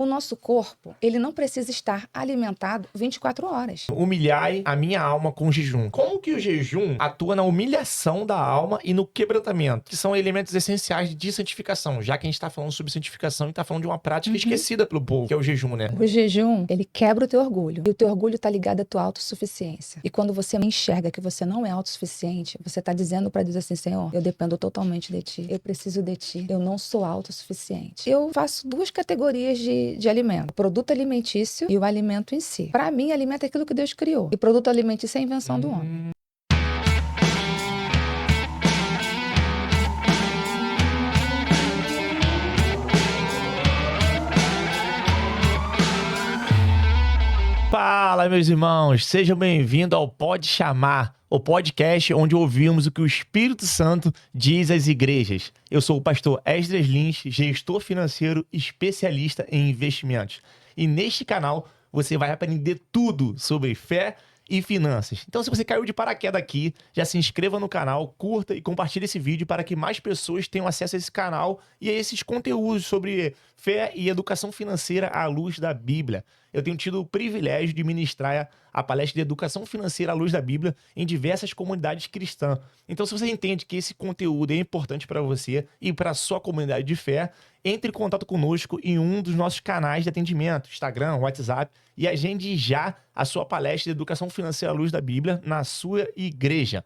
O nosso corpo, ele não precisa estar alimentado 24 horas. Humilhai a minha alma com jejum. Como que o jejum atua na humilhação da alma e no quebrantamento? Que são elementos essenciais de santificação, já que a gente está falando sobre santificação e está falando de uma prática esquecida pelo povo, que é o jejum, né? O jejum, ele quebra o teu orgulho. E o teu orgulho está ligado à tua autossuficiência. E quando você enxerga que você não é autossuficiente, você está dizendo para Deus assim, Senhor, eu dependo totalmente de Ti. Eu preciso de Ti. Eu não sou autossuficiente. Eu faço duas categorias de alimento. O produto alimentício e o alimento em si. Para mim, alimento é aquilo que Deus criou. E produto alimentício é a invenção do homem. Fala, meus irmãos, sejam bem-vindos ao Pode Chamar, o podcast onde ouvimos o que o Espírito Santo diz às igrejas. Eu sou o pastor Esdras Lins, gestor financeiro especialista em investimentos. E neste canal você vai aprender tudo sobre fé e finanças. Então, se você caiu de paraquedas aqui, já se inscreva no canal, curta e compartilhe esse vídeo para que mais pessoas tenham acesso a esse canal e a esses conteúdos sobre fé e educação financeira à luz da Bíblia. Eu tenho tido o privilégio de ministrar a palestra de educação financeira à luz da Bíblia em diversas comunidades cristãs. Então, se você entende que esse conteúdo é importante para você e para a sua comunidade de fé, entre em contato conosco em um dos nossos canais de atendimento, Instagram, WhatsApp, e agende já a sua palestra de educação financeira à luz da Bíblia na sua igreja.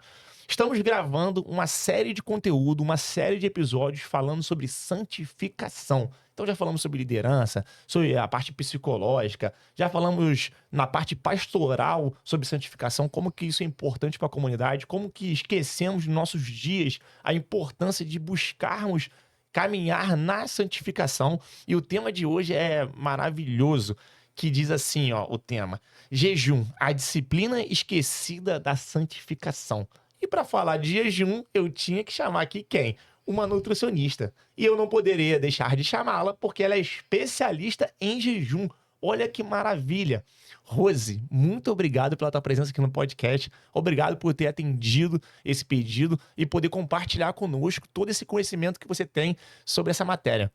Estamos gravando uma série de conteúdo, uma série de episódios falando sobre santificação. Então já falamos sobre liderança, sobre a parte psicológica, já falamos na parte pastoral sobre santificação, como que isso é importante para a comunidade, como que esquecemos nos nossos dias a importância de buscarmos caminhar na santificação. E o tema de hoje é maravilhoso, que diz assim, ó, o tema: jejum, a disciplina esquecida da santificação. E para falar de jejum, eu tinha que chamar aqui quem? Uma nutricionista. E eu não poderia deixar de chamá-la porque ela é especialista em jejum. Olha que maravilha. Rose, muito obrigado pela tua presença aqui no podcast. Obrigado por ter atendido esse pedido e poder compartilhar conosco todo esse conhecimento que você tem sobre essa matéria.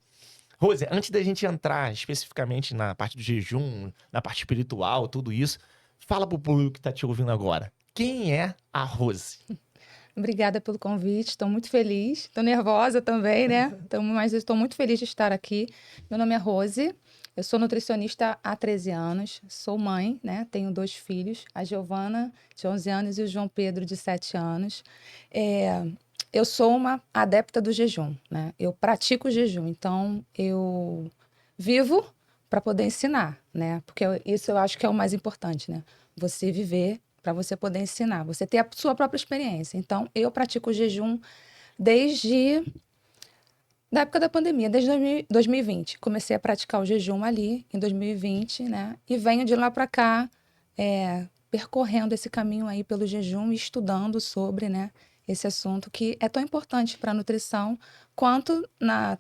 Rose, antes da gente entrar especificamente na parte do jejum, na parte espiritual, tudo isso, fala pro público que está te ouvindo agora. Quem é a Rose? Obrigada pelo convite, estou muito feliz. Estou nervosa também, né? Mas eu estou muito feliz de estar aqui. Meu nome é Rose, eu sou nutricionista há 13 anos, sou mãe, né? Tenho 2 filhos, a Giovana, de 11 anos, e o João Pedro, de 7 anos. Eu sou uma adepta do jejum, né? Eu pratico o jejum, então eu vivo para poder ensinar, né? Porque isso eu acho que é o mais importante, né? Você viver para você poder ensinar, você ter a sua própria experiência. Então, eu pratico o jejum desde da época da pandemia, desde 2020. Comecei a praticar o jejum ali em 2020, né? E venho de lá para cá percorrendo esse caminho aí pelo jejum e estudando sobre, né, esse assunto que é tão importante para a nutrição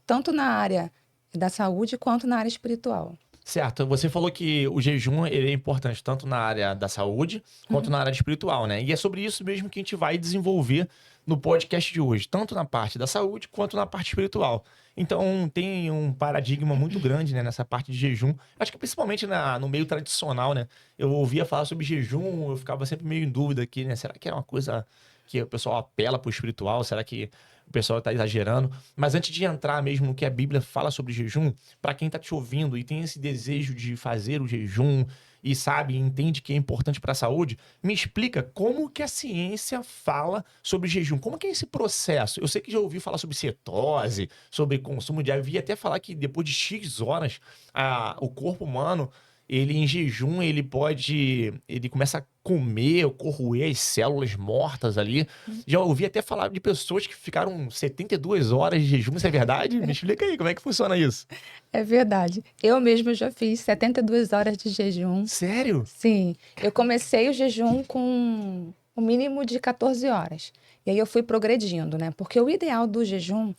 tanto na área da saúde quanto na área espiritual. Certo, você falou que o jejum ele é importante tanto na área da saúde quanto na área espiritual, né? E é sobre isso mesmo que a gente vai desenvolver no podcast de hoje, tanto na parte da saúde quanto na parte espiritual. Então tem um paradigma muito grande, né, nessa parte de jejum. Acho que principalmente no meio tradicional, né? Eu ouvia falar sobre jejum, eu ficava sempre meio em dúvida aqui, né? Será que era uma coisa que o pessoal apela pro espiritual? Será que o pessoal está exagerando? Mas antes de entrar mesmo no que a Bíblia fala sobre jejum, para quem está te ouvindo e tem esse desejo de fazer o jejum e sabe, entende que é importante para a saúde, me explica como que a ciência fala sobre jejum. Como que é esse processo? Eu sei que já ouvi falar sobre cetose, sobre consumo de havia até falar que depois de X horas, o corpo humano, ele em jejum, ele começa a comer ou corroer as células mortas ali. Já ouvi até falar de pessoas que ficaram 72 horas de jejum, isso é verdade? Me explica aí, como é que funciona isso? É verdade. Eu mesma já fiz 72 horas de jejum. Sério? Sim, eu comecei o jejum com o mínimo de 14 horas. E aí eu fui progredindo, né? Porque o ideal do jejum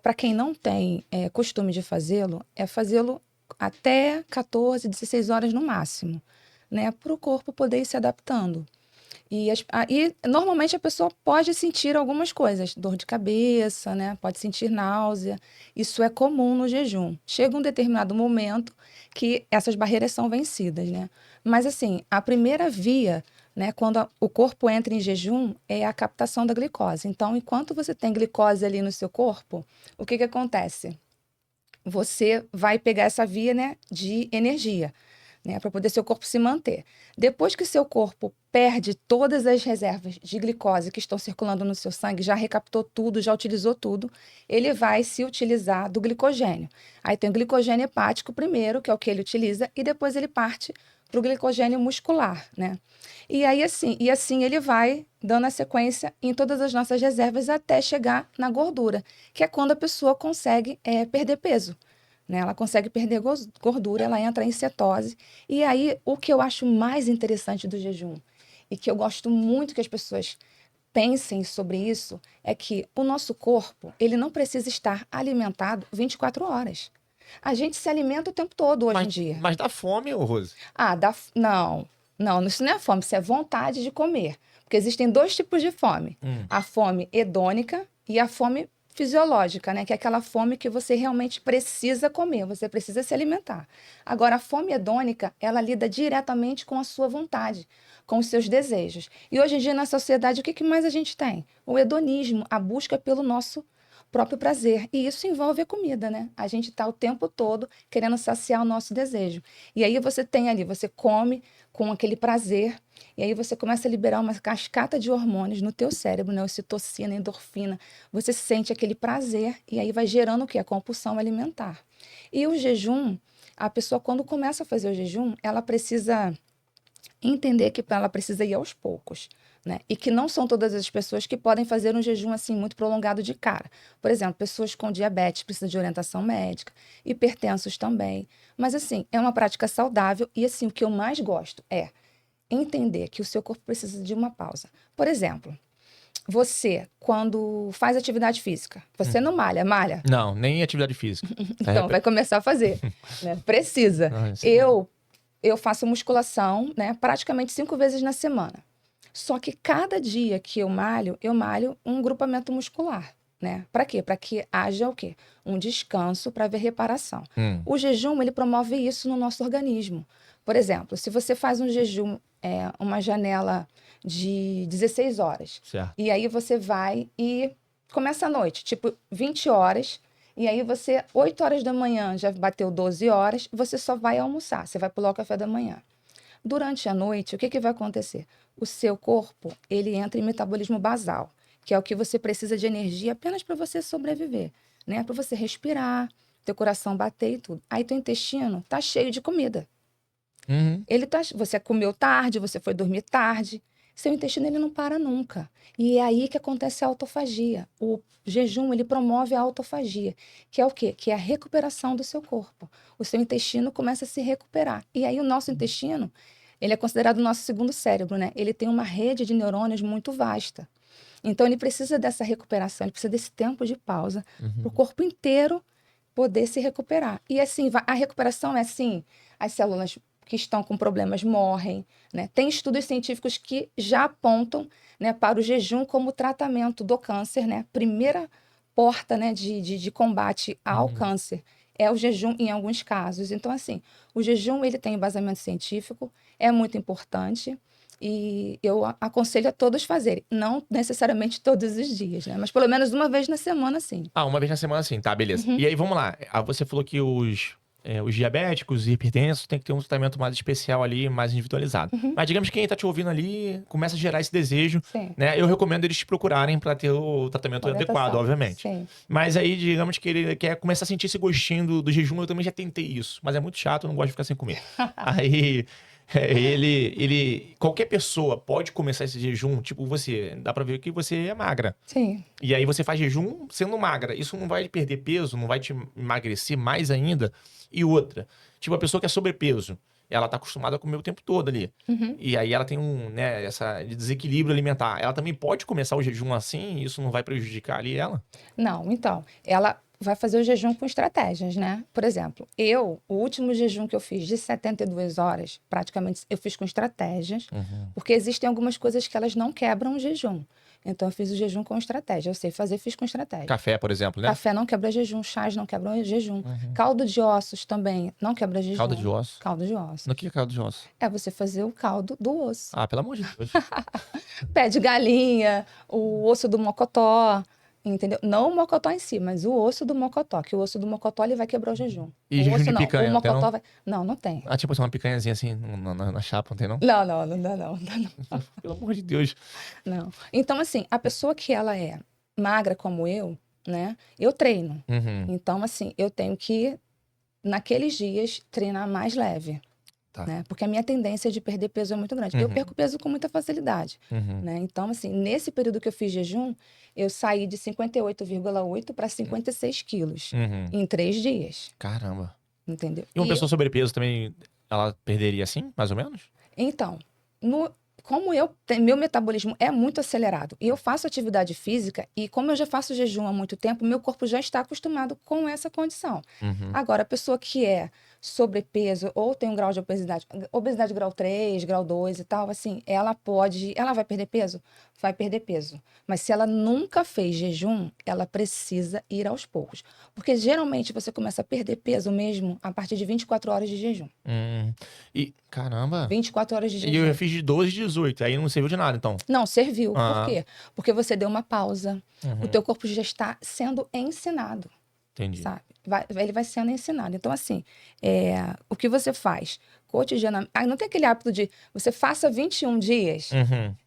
para quem não tem costume de fazê-lo, é fazê-lo até 14, 16 horas no máximo, né? Para o corpo poder ir se adaptando. E normalmente a pessoa pode sentir algumas coisas, dor de cabeça, né? Pode sentir náusea. Isso é comum no jejum. Chega um determinado momento que essas barreiras são vencidas, né? Mas assim, a primeira via, né, quando o corpo entra em jejum, é a captação da glicose. Então, enquanto você tem glicose ali no seu corpo, o que que acontece? Você vai pegar essa via, né, de energia, né, para poder seu corpo se manter. Depois que seu corpo perde todas as reservas de glicose que estão circulando no seu sangue, já recaptou tudo, já utilizou tudo, ele vai se utilizar do glicogênio. Aí tem o glicogênio hepático primeiro, que é o que ele utiliza, e depois ele parte para o glicogênio muscular, né? E aí assim ele vai dando a sequência em todas as nossas reservas até chegar na gordura, que é quando a pessoa consegue perder peso, né? Ela consegue perder gordura, ela entra em cetose. E aí, o que eu acho mais interessante do jejum, e que eu gosto muito que as pessoas pensem sobre isso, é que o nosso corpo, ele não precisa estar alimentado 24 horas. A gente se alimenta o tempo todo hoje em dia. Mas dá fome, ô Rose? Não, isso não é fome, isso é vontade de comer. Porque existem dois tipos de fome. A fome hedônica e a fome fisiológica, né? Que é aquela fome que você realmente precisa comer, você precisa se alimentar. Agora, a fome hedônica, ela lida diretamente com a sua vontade, com os seus desejos. E hoje em dia, na sociedade, o que mais a gente tem? O hedonismo, a busca pelo nosso próprio prazer. E isso envolve a comida, né? A gente está o tempo todo querendo saciar o nosso desejo. E aí você tem ali, você come com aquele prazer, e aí você começa a liberar uma cascata de hormônios no teu cérebro, né? Ocitocina, endorfina. Você sente aquele prazer, e aí vai gerando o quê? A compulsão alimentar. E o jejum, a pessoa quando começa a fazer o jejum, ela precisa entender que ela precisa ir aos poucos, né? E que não são todas as pessoas que podem fazer um jejum assim muito prolongado de cara. Por exemplo, pessoas com diabetes precisam de orientação médica, hipertensos também. Mas assim, é uma prática saudável e assim, o que eu mais gosto é entender que o seu corpo precisa de uma pausa. Por exemplo, você, quando faz atividade física, você não malha, malha? Não, nem atividade física. Então, vai começar a fazer, né? Precisa. Eu faço musculação, né, praticamente 5 vezes na semana. Só que cada dia que eu malho um grupamento muscular, né? Para quê? Para que haja o quê? Um descanso para haver reparação. O jejum, ele promove isso no nosso organismo. Por exemplo, se você faz um jejum, uma janela de 16 horas, certo. E aí você vai e começa à noite, tipo 20 horas, e aí você, 8 horas da manhã, já bateu 12 horas, você só vai almoçar, você vai pular o café da manhã. Durante a noite, o que vai acontecer? O seu corpo, ele entra em metabolismo basal, que é o que você precisa de energia apenas para você sobreviver, né? Para você respirar, teu coração bater e tudo. Aí teu intestino tá cheio de comida. Você comeu tarde, você foi dormir tarde. Seu intestino, ele não para nunca. E é aí que acontece a autofagia. O jejum, ele promove a autofagia, que é o quê? Que é a recuperação do seu corpo. O seu intestino começa a se recuperar. E aí o nosso intestino, ele é considerado o nosso segundo cérebro, né? Ele tem uma rede de neurônios muito vasta. Então, ele precisa dessa recuperação, ele precisa desse tempo de pausa para o corpo inteiro poder se recuperar. E assim, a recuperação é assim, as células que estão com problemas morrem, né? Tem estudos científicos que já apontam, né, para o jejum como tratamento do câncer, né? Primeira porta, né, de combate ao câncer é o jejum em alguns casos. Então, assim, o jejum, ele tem embasamento científico, é muito importante e eu aconselho a todos fazerem. Não necessariamente todos os dias, né? Mas pelo menos uma vez na semana, sim. Uma vez na semana, sim, tá, beleza. E aí, vamos lá. Você falou que os diabéticos e hipertensos têm que ter um tratamento mais especial ali, mais individualizado. Mas digamos que quem tá te ouvindo ali começa a gerar esse desejo, né? Eu recomendo eles te procurarem para ter o tratamento adequado, obviamente. Sim. Mas aí, digamos que ele quer começar a sentir esse gostinho do jejum, eu também já tentei isso. Mas é muito chato, eu não gosto de ficar sem comer. Aí... qualquer pessoa pode começar esse jejum, tipo você, dá pra ver que você é magra. Sim. E aí você faz jejum sendo magra. Isso não vai perder peso, não vai te emagrecer mais ainda. E outra, tipo a pessoa que é sobrepeso, ela tá acostumada a comer o tempo todo ali. E aí ela tem essa desequilíbrio alimentar. Ela também pode começar o jejum assim e isso não vai prejudicar ali ela? Não, então, vai fazer o jejum com estratégias, né? Por exemplo, o último jejum que eu fiz de 72 horas, praticamente eu fiz com estratégias, porque existem algumas coisas que elas não quebram o jejum. Então, eu fiz o jejum com estratégia. Eu sei fazer, fiz com estratégia. Café, por exemplo, né? Café não quebra jejum, chás não quebram jejum. Caldo de ossos também não quebra jejum. Caldo de osso? Caldo de ossos. No que é caldo de osso? É você fazer o caldo do osso. Ah, pelo amor de Deus. Pé de galinha, o osso do mocotó, entendeu? Não o mocotó em si, mas o osso do mocotó, que o osso do mocotó ele vai quebrar o jejum. E O jejum osso de não, picanha, o não tem, mocotó não? vai... Não, não tem. Ah, tipo assim, uma picanhazinha assim na chapa, não tem não? Não dá não. Pelo amor de Deus. Não. Então, assim, a pessoa que ela é magra como eu, né? Eu treino. Então, assim, eu tenho que, naqueles dias, treinar mais leve. Tá. Né? Porque a minha tendência de perder peso é muito grande. Eu perco peso com muita facilidade. Né? Então, assim, nesse período que eu fiz jejum, eu saí de 58,8 para 56 quilos em 3 dias. Caramba. Entendeu? E uma pessoa sobrepeso também, ela perderia assim, mais ou menos? Então, como meu metabolismo é muito acelerado e eu faço atividade física e como eu já faço jejum há muito tempo, meu corpo já está acostumado com essa condição. Agora, a pessoa que é sobrepeso ou tem um grau de obesidade grau 3, grau 2 e tal, assim, ela vai perder peso? Vai perder peso. Mas se ela nunca fez jejum, ela precisa ir aos poucos. Porque geralmente você começa a perder peso mesmo a partir de 24 horas de jejum. E, caramba. 24 horas de E jejum. eu já fiz de 12 e 18, aí não serviu de nada, então. Não, serviu. Por Ah. quê? Porque você deu uma pausa. O teu corpo já está sendo ensinado, Entendi. sabe? Ele vai sendo ensinado. Então, assim, o que você faz cotidianamente... não tem aquele hábito de você faça 21 dias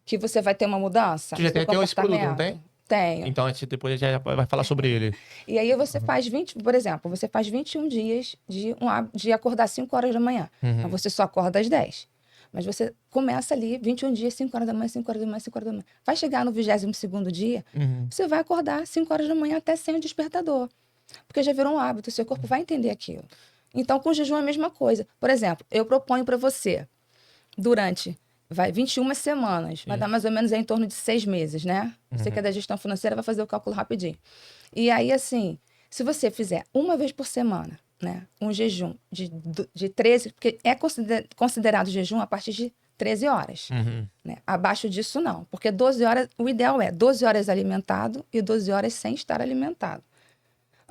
que você vai ter uma mudança Tu já no tem seu até esse produto, não comportamento? tem? Tenho. Então, a gente depois já vai falar sobre ele. E aí você faz por exemplo, você faz 21 dias de acordar 5 horas da manhã. Mas você só acorda às 10. Mas você começa ali, 21 dias, 5 horas da manhã, 5 horas da manhã, 5 horas da manhã. Vai chegar no 22º dia, você vai acordar 5 horas da manhã até sem o despertador. Porque já virou um hábito, o seu corpo vai entender aquilo. Então, com o jejum é a mesma coisa. Por exemplo, eu proponho para você, durante 21 semanas, vai dar mais ou menos em torno de 6 meses, né? Você que é da gestão financeira vai fazer o cálculo rapidinho. E aí, assim, se você fizer uma vez por semana, né, um jejum de 13, porque é considerado jejum a partir de 13 horas. Né? Abaixo disso, não. Porque 12 horas, o ideal é 12 horas alimentado e 12 horas sem estar alimentado.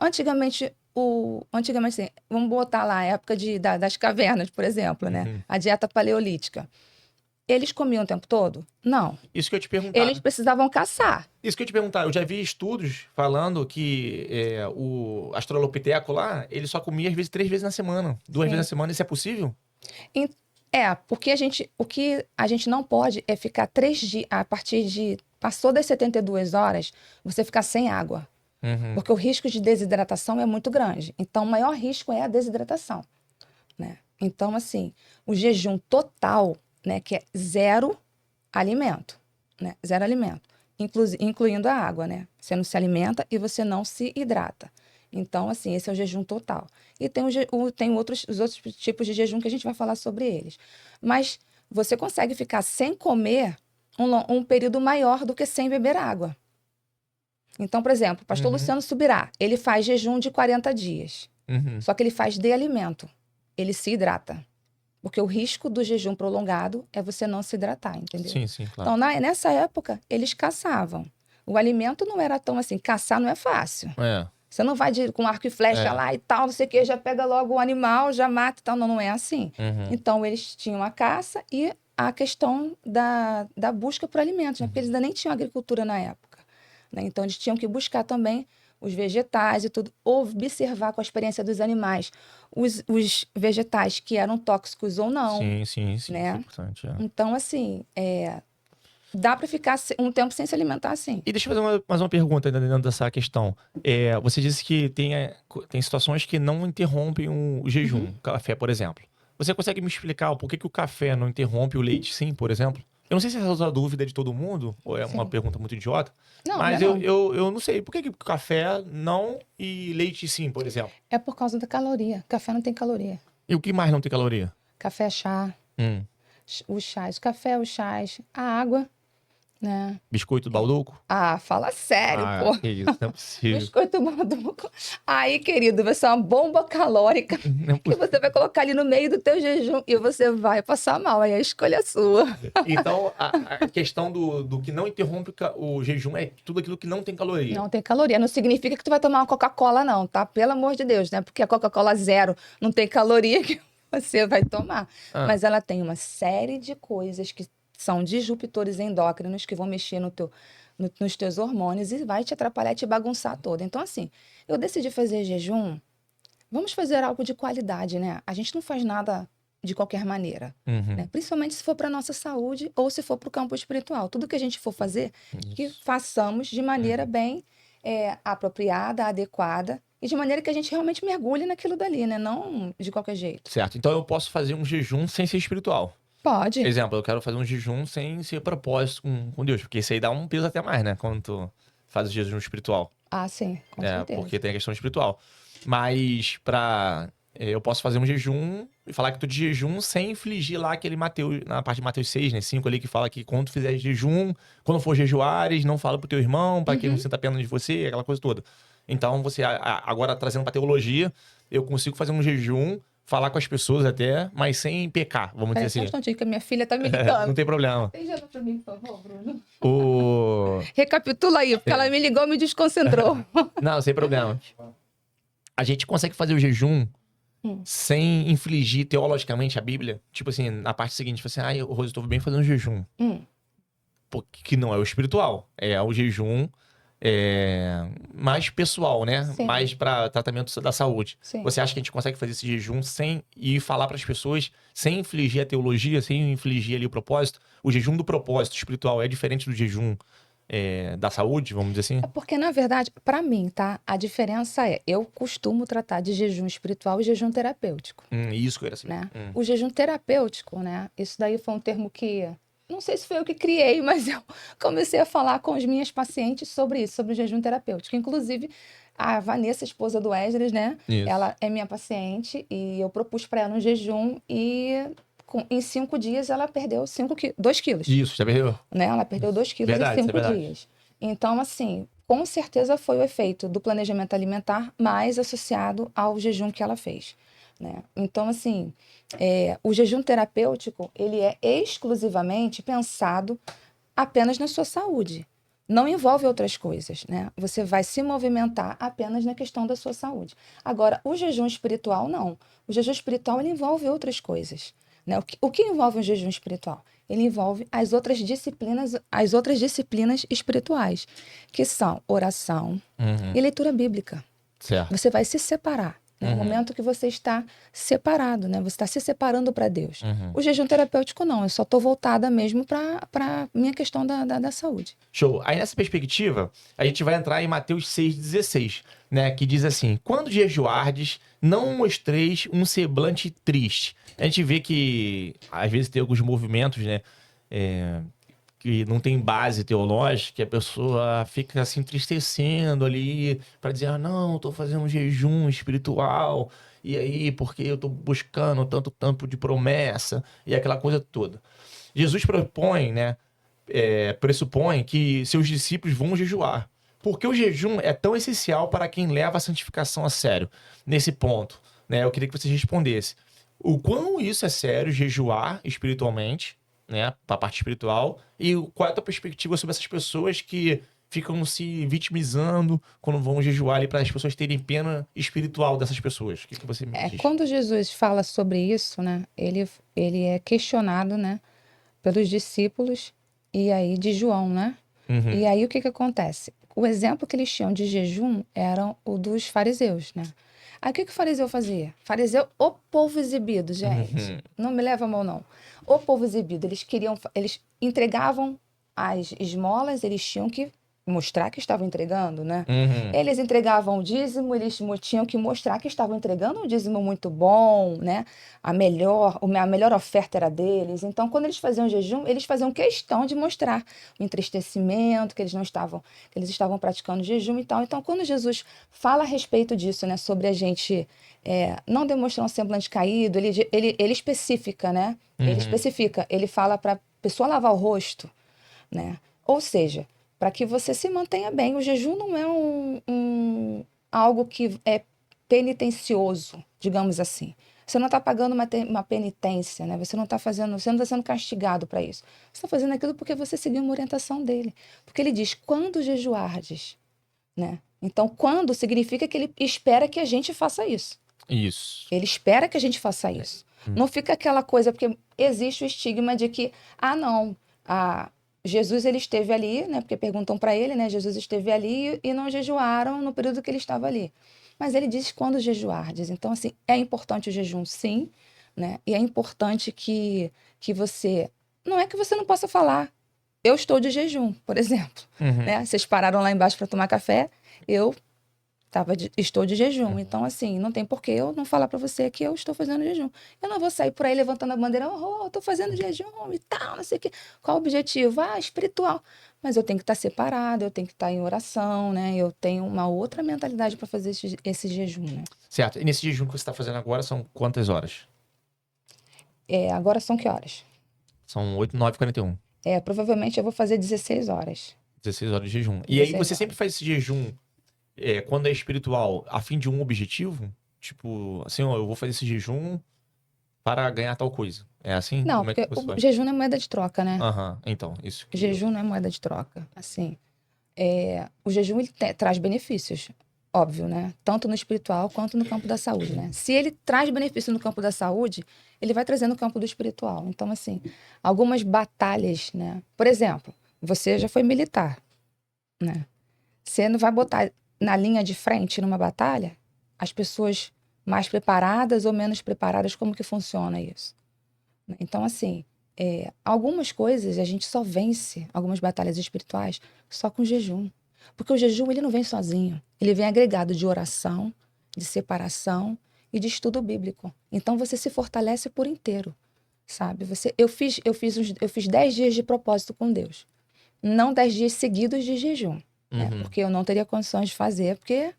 Antigamente, assim, vamos botar lá a época das cavernas, por exemplo, né? A dieta paleolítica. Eles comiam o tempo todo? Não. Isso que eu te perguntar. Eles precisavam caçar. Isso que eu te perguntar. Eu já vi estudos falando que o Australopiteco lá, ele só comia às vezes 3 vezes na semana. 2 vezes na semana. Isso é possível? Porque o que a gente não pode é ficar 3 dias, a partir de... Passou das 72 horas, você ficar sem água. Porque o risco de desidratação é muito grande. Então, o maior risco é a desidratação. Né? Então, assim, o jejum total, né, que é 0 alimento. Né? 0 alimento. Incluindo a água, né? Você não se alimenta e você não se hidrata. Então, assim, esse é o jejum total. E tem, os outros tipos de jejum que a gente vai falar sobre eles. Mas você consegue ficar sem comer um período maior do que sem beber água. Então, por exemplo, o pastor Luciano Subirá, ele faz jejum de 40 dias. Só que ele faz de alimento. Ele se hidrata. Porque o risco do jejum prolongado é você não se hidratar, entendeu? Sim, claro. Então, nessa época, eles caçavam. O alimento não era tão assim, caçar não é fácil. Você não vai com arco e flecha lá e tal, não sei o quê, já pega logo o animal, já mata e tal. Não é assim. Então, eles tinham a caça e a questão da busca por alimentos, né? Porque eles ainda nem tinham agricultura na época. Né? Então, eles tinham que buscar também os vegetais e tudo, observar com a experiência dos animais os vegetais que eram tóxicos ou não. Sim, né? isso é importante. Então, assim, dá para ficar um tempo sem se alimentar, sim. E deixa eu fazer mais uma pergunta dentro dessa questão. Você disse que tem situações que não interrompem o jejum, o café, por exemplo. Você consegue me explicar por que o café não interrompe o leite, sim, por exemplo? Eu não sei se essa é a dúvida de todo mundo, ou é uma pergunta muito idiota, mas eu não sei. Por que o café não e leite sim, por exemplo? É por causa da caloria. Café não tem caloria. E o que mais não tem caloria? Café, chá, os chás. O café, os chás, a água né? Biscoito do Balduco? Ah, fala sério, pô. Que isso, não é possível. Biscoito Balduco. Aí, querido, vai ser uma bomba calórica Não é que possível. você vai colocar ali no meio do teu jejum e você vai passar mal. Aí a escolha é sua. Então, a questão do que não interrompe o jejum é tudo aquilo que não tem caloria. Não tem caloria. Não significa que tu vai tomar uma Coca-Cola, não, tá? Pelo amor de Deus, né? Porque a Coca-Cola zero não tem caloria que você vai tomar. Ah, Mas ela tem uma série de coisas que são disruptores endócrinos que vão mexer nos teus hormônios e vai te atrapalhar, te bagunçar todo. Então, assim, eu decidi fazer jejum. Vamos fazer algo de qualidade, né? A gente não faz nada de qualquer maneira, uhum. né? Principalmente se for para nossa saúde ou se for para o campo espiritual. Tudo que a gente for fazer, que Isso. façamos de maneira bem apropriada, adequada e de maneira que a gente realmente mergulhe naquilo dali, né? Não de qualquer jeito. Certo. Então eu posso fazer um jejum sem ser espiritual. Pode. Exemplo, eu quero fazer um jejum sem ser propósito com Deus, porque isso aí dá um peso até mais, né? Quando tu faz o jejum espiritual. Ah, sim, com certeza. Porque tem a questão espiritual. Mas eu posso fazer um jejum e falar que tô de jejum sem infligir lá aquele Mateus, na parte de Mateus 6, né? 5 ali, que fala que quando tu fizer jejum, quando for jejuares, não fala pro teu irmão, para que ele não sinta pena de você, aquela coisa toda. Então, você, agora trazendo pra teologia, eu consigo fazer um jejum, falar com as pessoas até, mas sem pecar, vamos Peraí, dizer só um assim. instantinho que a minha filha tá me Não ligando. tem problema. Tem gelo pra mim, por favor, Bruno? O... Recapitula aí, porque ela me ligou e me desconcentrou. Não, sem problema. A gente consegue fazer o jejum sem infligir teologicamente a Bíblia. Tipo assim, na parte seguinte, tipo assim, Rose, eu tô bem fazendo jejum. Que não é o espiritual. É o jejum mais pessoal, né? Sim. Mais para tratamento da saúde. Sim. Você acha que a gente consegue fazer esse jejum sem ir falar para as pessoas, sem infligir a teologia, sem infligir ali o propósito? O jejum do propósito espiritual é diferente do jejum da saúde, vamos dizer assim? É porque, na verdade, para mim, tá? A diferença eu costumo tratar de jejum espiritual e jejum terapêutico, Isso que eu era saber. né? O jejum terapêutico, né? Isso daí foi um termo que, não sei se foi eu que criei, mas eu comecei a falar com as minhas pacientes sobre isso, sobre o jejum terapêutico. Inclusive, a Vanessa, esposa do Esdras, né? Isso. Ela é minha paciente e eu propus para ela um jejum e em 5 dias ela perdeu 2 quilos. Isso, já perdeu? Né? Ela perdeu 2 quilos Verdade, em isso é 5 verdade. dias. Então, assim, com certeza foi o efeito do planejamento alimentar mais associado ao jejum que ela fez, né? Então, assim, o jejum terapêutico, ele é exclusivamente pensado apenas na sua saúde. Não envolve outras coisas, né? Você vai se movimentar apenas na questão da sua saúde. Agora, o jejum espiritual, não. O jejum espiritual, ele envolve outras coisas, né? O que envolve o jejum espiritual? Ele envolve as outras disciplinas espirituais, que são oração e leitura bíblica. Certo. Você vai se separar. No momento que você está separado, né? Você está se separando para Deus. O jejum terapêutico não, eu só estou voltada mesmo para minha questão da saúde. Show. Aí nessa perspectiva, a gente vai entrar em Mateus 6,16, né? Que diz assim: quando jejuardes, não mostreis um semblante triste. A gente vê que, às vezes, tem alguns movimentos, né? Que não tem base teológica, que a pessoa fica se entristecendo ali para dizer, não, tô fazendo um jejum espiritual, e aí, porque eu tô buscando tanto tempo de promessa, e aquela coisa toda. Jesus propõe, né? Pressupõe que seus discípulos vão jejuar. Porque o jejum é tão essencial para quem leva a santificação a sério. Nesse ponto, né? Eu queria que você respondesse. O quão isso é sério, jejuar espiritualmente, né? Para a parte espiritual. E qual é a tua perspectiva sobre essas pessoas que ficam se vitimizando quando vão jejuar ali para as pessoas terem pena espiritual dessas pessoas? O que você me diz? Quando Jesus fala sobre isso, né? Ele é questionado, né? Pelos discípulos e aí de João, né? E aí o que acontece? O exemplo que eles tinham de jejum era o dos fariseus, né? Aí o que o fariseu fazia? Fariseu, o povo exibido, gente. Não me leva a mão, não. O povo exibido, eles entregavam as esmolas, eles tinham que mostrar que estavam entregando, né? Eles entregavam o dízimo, eles tinham que mostrar que estavam entregando um dízimo muito bom, né? A melhor oferta era deles. Então, quando eles faziam jejum, eles faziam questão de mostrar o entristecimento, que eles estavam praticando jejum e tal. Então, quando Jesus fala a respeito disso, né? Sobre a gente não demonstrar um semblante caído, ele especifica, né? Ele especifica, ele fala para a pessoa lavar o rosto, né? Ou seja, para que você se mantenha bem. O jejum não é algo que é penitencioso, digamos assim. Você não está pagando uma penitência, né? Você não está sendo castigado para isso. Você está fazendo aquilo porque você seguiu uma orientação dele. Porque ele diz, quando jejuardes, né? Então, quando significa que ele espera que a gente faça isso. Isso. Ele espera que a gente faça isso. Não fica aquela coisa, porque existe o estigma de que, não, Jesus ele esteve ali, né? Porque perguntam para ele, né? Jesus esteve ali e não jejuaram no período que ele estava ali. Mas ele diz quando jejuardes. Então, assim, é importante o jejum, sim, né? E é importante que você... Não é que você não possa falar. Eu estou de jejum, por exemplo. Né? Vocês pararam lá embaixo para tomar café, eu estou de jejum. Então, assim, não tem por que eu não falar para você que eu estou fazendo jejum. Eu não vou sair por aí levantando a bandeira, eu estou fazendo jejum e tal, não sei o quê. Qual o objetivo? Espiritual. Mas eu tenho que estar separado, eu tenho que estar em oração, né? Eu tenho uma outra mentalidade para fazer esse jejum, né? Certo. E nesse jejum que você está fazendo agora são quantas horas? Agora são que horas? São 9h41. Provavelmente eu vou fazer 16 horas. 16 horas de jejum. E aí você sempre faz esse jejum quando é espiritual, a fim de um objetivo? Tipo, assim, ó, eu vou fazer esse jejum para ganhar tal coisa. É assim? Não, Como é que porque você o faz? jejum não é moeda de troca, né? Então, isso. Jejum não é moeda de troca, assim. O jejum ele traz benefícios, óbvio, né? Tanto no espiritual quanto no campo da saúde, né? Se ele traz benefício no campo da saúde, ele vai trazer no campo do espiritual. Então, assim, algumas batalhas, né? Por exemplo, você já foi militar, né? Você não vai botar na linha de frente numa batalha as pessoas mais preparadas ou menos preparadas, como que funciona isso? Então, assim, algumas coisas a gente só vence, algumas batalhas espirituais, só com jejum. Porque o jejum, ele não vem sozinho. Ele vem agregado de oração, de separação e de estudo bíblico. Então, você se fortalece por inteiro, sabe? Eu fiz 10 dias de propósito com Deus. Não 10 dias seguidos de jejum. Né? Porque eu não teria condições de fazer, porque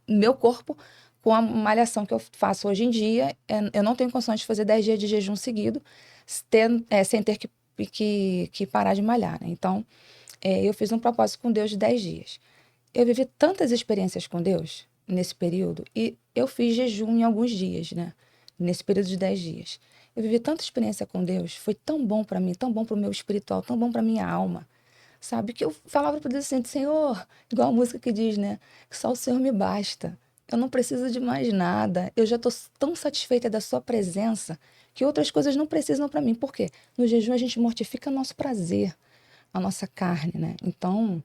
meu corpo, com a malhação que eu faço hoje em dia, eu não tenho condições de fazer 10 dias de jejum seguido sem ter que parar de malhar. Né? Então, eu fiz um propósito com Deus de 10 dias. Eu vivi tantas experiências com Deus nesse período, e eu fiz jejum em alguns dias, né? Nesse período de 10 dias. Eu vivi tanta experiência com Deus, foi tão bom para mim, tão bom para o meu espiritual, tão bom para minha alma. Sabe, que eu falava para Deus assim, Senhor, igual a música que diz, né? Que só o Senhor me basta. Eu não preciso de mais nada. Eu já estou tão satisfeita da sua presença que outras coisas não precisam para mim. Por quê? No jejum a gente mortifica nosso prazer, a nossa carne, né? Então,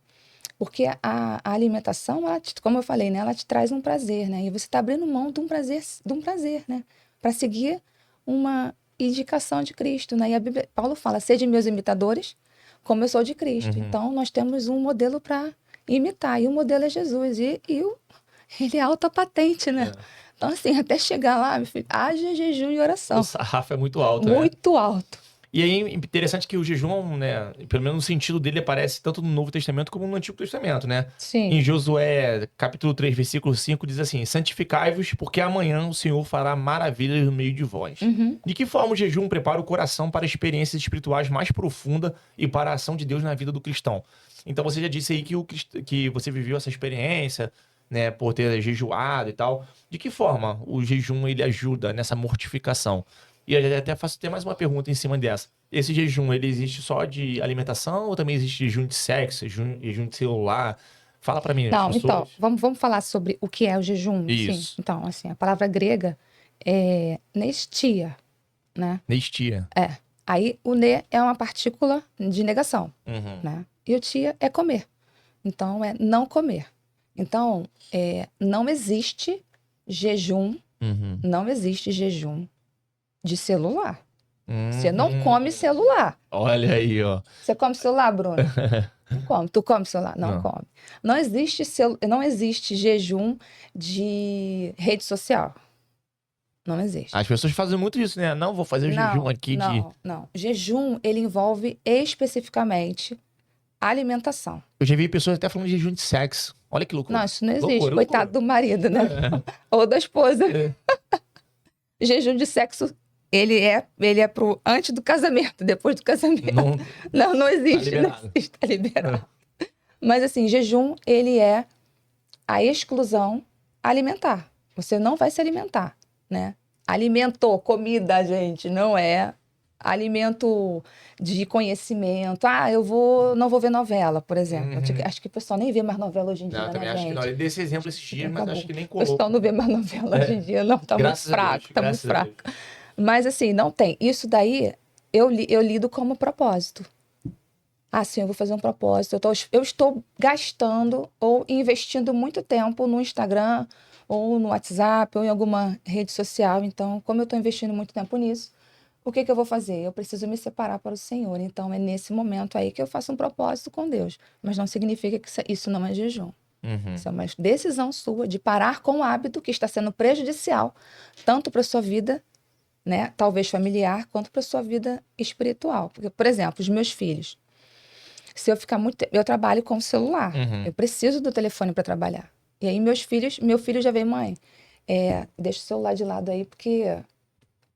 porque a alimentação, como eu falei, né? Ela te traz um prazer, né? E você está abrindo mão de um prazer, né? Para seguir uma indicação de Cristo, né? E a Bíblia, Paulo fala, sede meus imitadores, como eu sou de Cristo. Então, nós temos um modelo para imitar. E o modelo é Jesus. E ele é alta patente, né? Então, assim, até chegar lá, meu filho, haja jejum e oração. O sarrafo é muito alto, Muito alto. E aí, interessante que o jejum, né, pelo menos no sentido dele, aparece tanto no Novo Testamento como no Antigo Testamento, né? Sim. Em Josué, capítulo 3, versículo 5, diz assim, santificai-vos, porque amanhã o Senhor fará maravilhas no meio de vós. De que forma o jejum prepara o coração para experiências espirituais mais profundas e para a ação de Deus na vida do cristão? Então, você já disse aí que você viveu essa experiência, né, por ter jejuado e tal. De que forma o jejum ele ajuda nessa mortificação? E eu até faço mais uma pergunta em cima dessa. Esse jejum, ele existe só de alimentação ou também existe jejum de sexo, jejum de celular? Fala pra mim, Não, pessoas. então, vamos falar sobre o que é o jejum. Isso. Sim. Então, assim, a palavra grega é nestia, né? Nestia. Aí o ne é uma partícula de negação, né? E o tia é comer. Então, é não comer. Então, não existe jejum, não existe jejum de celular. Você não come celular. Olha aí, ó. Você come celular, Bruno? Não come. Tu come celular? Não come. Não existe jejum de rede social. Não existe. As pessoas fazem muito isso, né? Não, vou fazer o jejum aqui de... Não. Jejum, ele envolve especificamente alimentação. Eu já vi pessoas até falando de jejum de sexo. Olha que loucura. Não, isso não existe. Loucura, Coitado do marido, né? Ou da esposa. Jejum de sexo Ele é pro antes do casamento, depois do casamento. Não existe. Tá Não existe, tá liberado. Mas assim, jejum, ele é a exclusão alimentar. Você não vai se alimentar, né? Alimento, comida, gente, não é alimento de conhecimento. Não vou ver novela, por exemplo. Acho que o pessoal nem vê mais novela hoje em dia, Não, eu também né, acho que gente? não. Ele deu esse exemplo esses dias, mas Acabou. acho que nem O colou. pessoal não vê mais novela hoje em dia, não. Tá muito Graças a Deus, fraco, tá muito graças a Deus. fraco. Mas assim, não tem. Isso daí, eu lido como propósito. Sim, eu vou fazer um propósito. Eu estou gastando ou investindo muito tempo no Instagram, ou no WhatsApp, ou em alguma rede social. Então, como eu estou investindo muito tempo nisso, o que eu vou fazer? Eu preciso me separar para o Senhor. Então, é nesse momento aí que eu faço um propósito com Deus. Mas não significa que isso não é jejum. Isso é uma decisão sua de parar com o hábito que está sendo prejudicial, tanto para a sua vida, né, talvez familiar, quanto para a sua vida espiritual. Porque, por exemplo, os meus filhos. Se eu ficar muito tempo, eu trabalho com o celular. Eu preciso do telefone para trabalhar. E aí meu filho já veio, mãe, deixa o celular de lado aí porque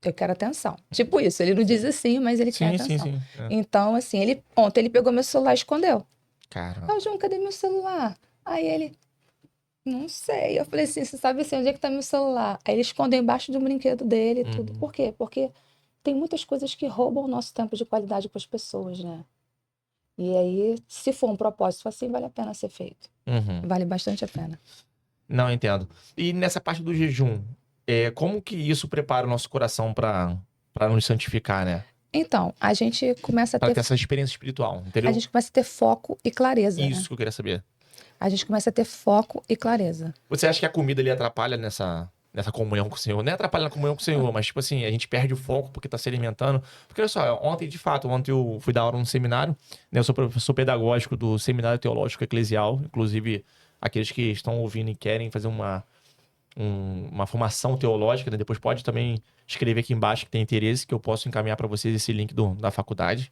eu quero atenção. Tipo isso, ele não diz assim, mas ele quer atenção. Sim. Então, assim, ontem ele pegou meu celular e escondeu. Caramba. João, cadê meu celular? Aí ele, não sei. Eu falei assim, você sabe assim, onde é que tá meu celular? Aí ele escondeu embaixo do brinquedo dele e tudo. Por quê? Porque tem muitas coisas que roubam o nosso tempo de qualidade com as pessoas, né? E aí, se for um propósito assim, vale a pena ser feito. Vale bastante a pena. Não, entendo. E nessa parte do jejum, como que isso prepara o nosso coração para nos santificar, né? Então, a gente começa a Para ter... ter essa experiência espiritual, entendeu? A gente começa a ter foco e clareza, Isso né? que eu queria saber. A gente começa a ter foco e clareza. Você acha que a comida ali atrapalha nessa comunhão com o Senhor? Não é atrapalha na comunhão com o Senhor, mas tipo assim, a gente perde o foco porque tá se alimentando. Porque olha só, ontem eu fui dar aula num seminário, né? Eu sou professor pedagógico do Seminário Teológico Eclesial, inclusive aqueles que estão ouvindo e querem fazer uma formação teológica, né? Depois pode também escrever aqui embaixo que tem interesse, que eu posso encaminhar para vocês esse link da faculdade.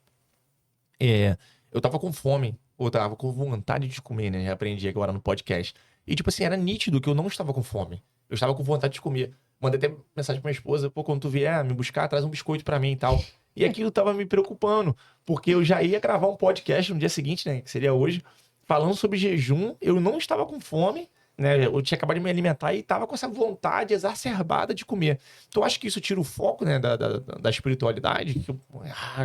Eu tava com fome, ou tava com vontade de comer, né? Já aprendi agora no podcast. E, tipo assim, era nítido que eu não estava com fome. Eu estava com vontade de comer. Mandei até mensagem pra minha esposa, pô, quando tu vier me buscar, traz um biscoito pra mim e tal. E aquilo tava me preocupando, porque eu já ia gravar um podcast no dia seguinte, né? Que seria hoje, falando sobre jejum. Eu não estava com fome, né? Eu tinha acabado de me alimentar e tava com essa vontade exacerbada de comer. Então, eu acho que isso tira o foco, né, da espiritualidade. Que eu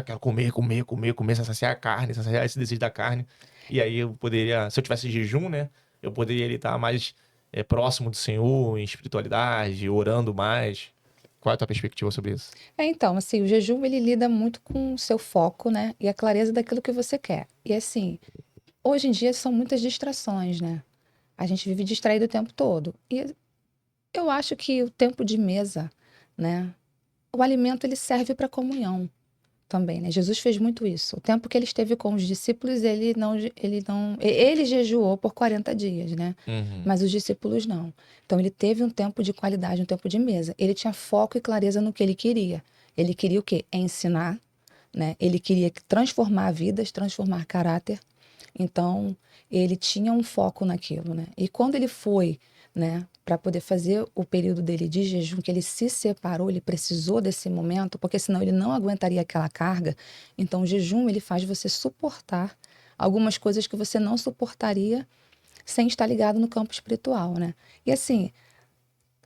quero comer, saciar a carne, saciar esse desejo da carne. E aí eu poderia, se eu tivesse jejum, né, eu poderia estar mais próximo do Senhor, em espiritualidade, orando mais. Qual é a tua perspectiva sobre isso? Então, assim, o jejum, ele lida muito com o seu foco, né? E a clareza daquilo que você quer. E assim, hoje em dia são muitas distrações, né? A gente vive distraído o tempo todo. E eu acho que o tempo de mesa, né? O alimento, ele serve para comunhão também, né? Jesus fez muito isso. O tempo que ele esteve com os discípulos, ele jejuou por 40 dias, né? Mas os discípulos não. Então ele teve um tempo de qualidade, um tempo de mesa. Ele tinha foco e clareza no que ele queria. Ele queria o quê? Ensinar, né? Ele queria transformar vidas, transformar caráter. Então, ele tinha um foco naquilo, né? E quando ele foi, né, para poder fazer o período dele de jejum, que ele se separou, ele precisou desse momento, porque senão ele não aguentaria aquela carga. Então, o jejum, ele faz você suportar algumas coisas que você não suportaria sem estar ligado no campo espiritual, né? E assim,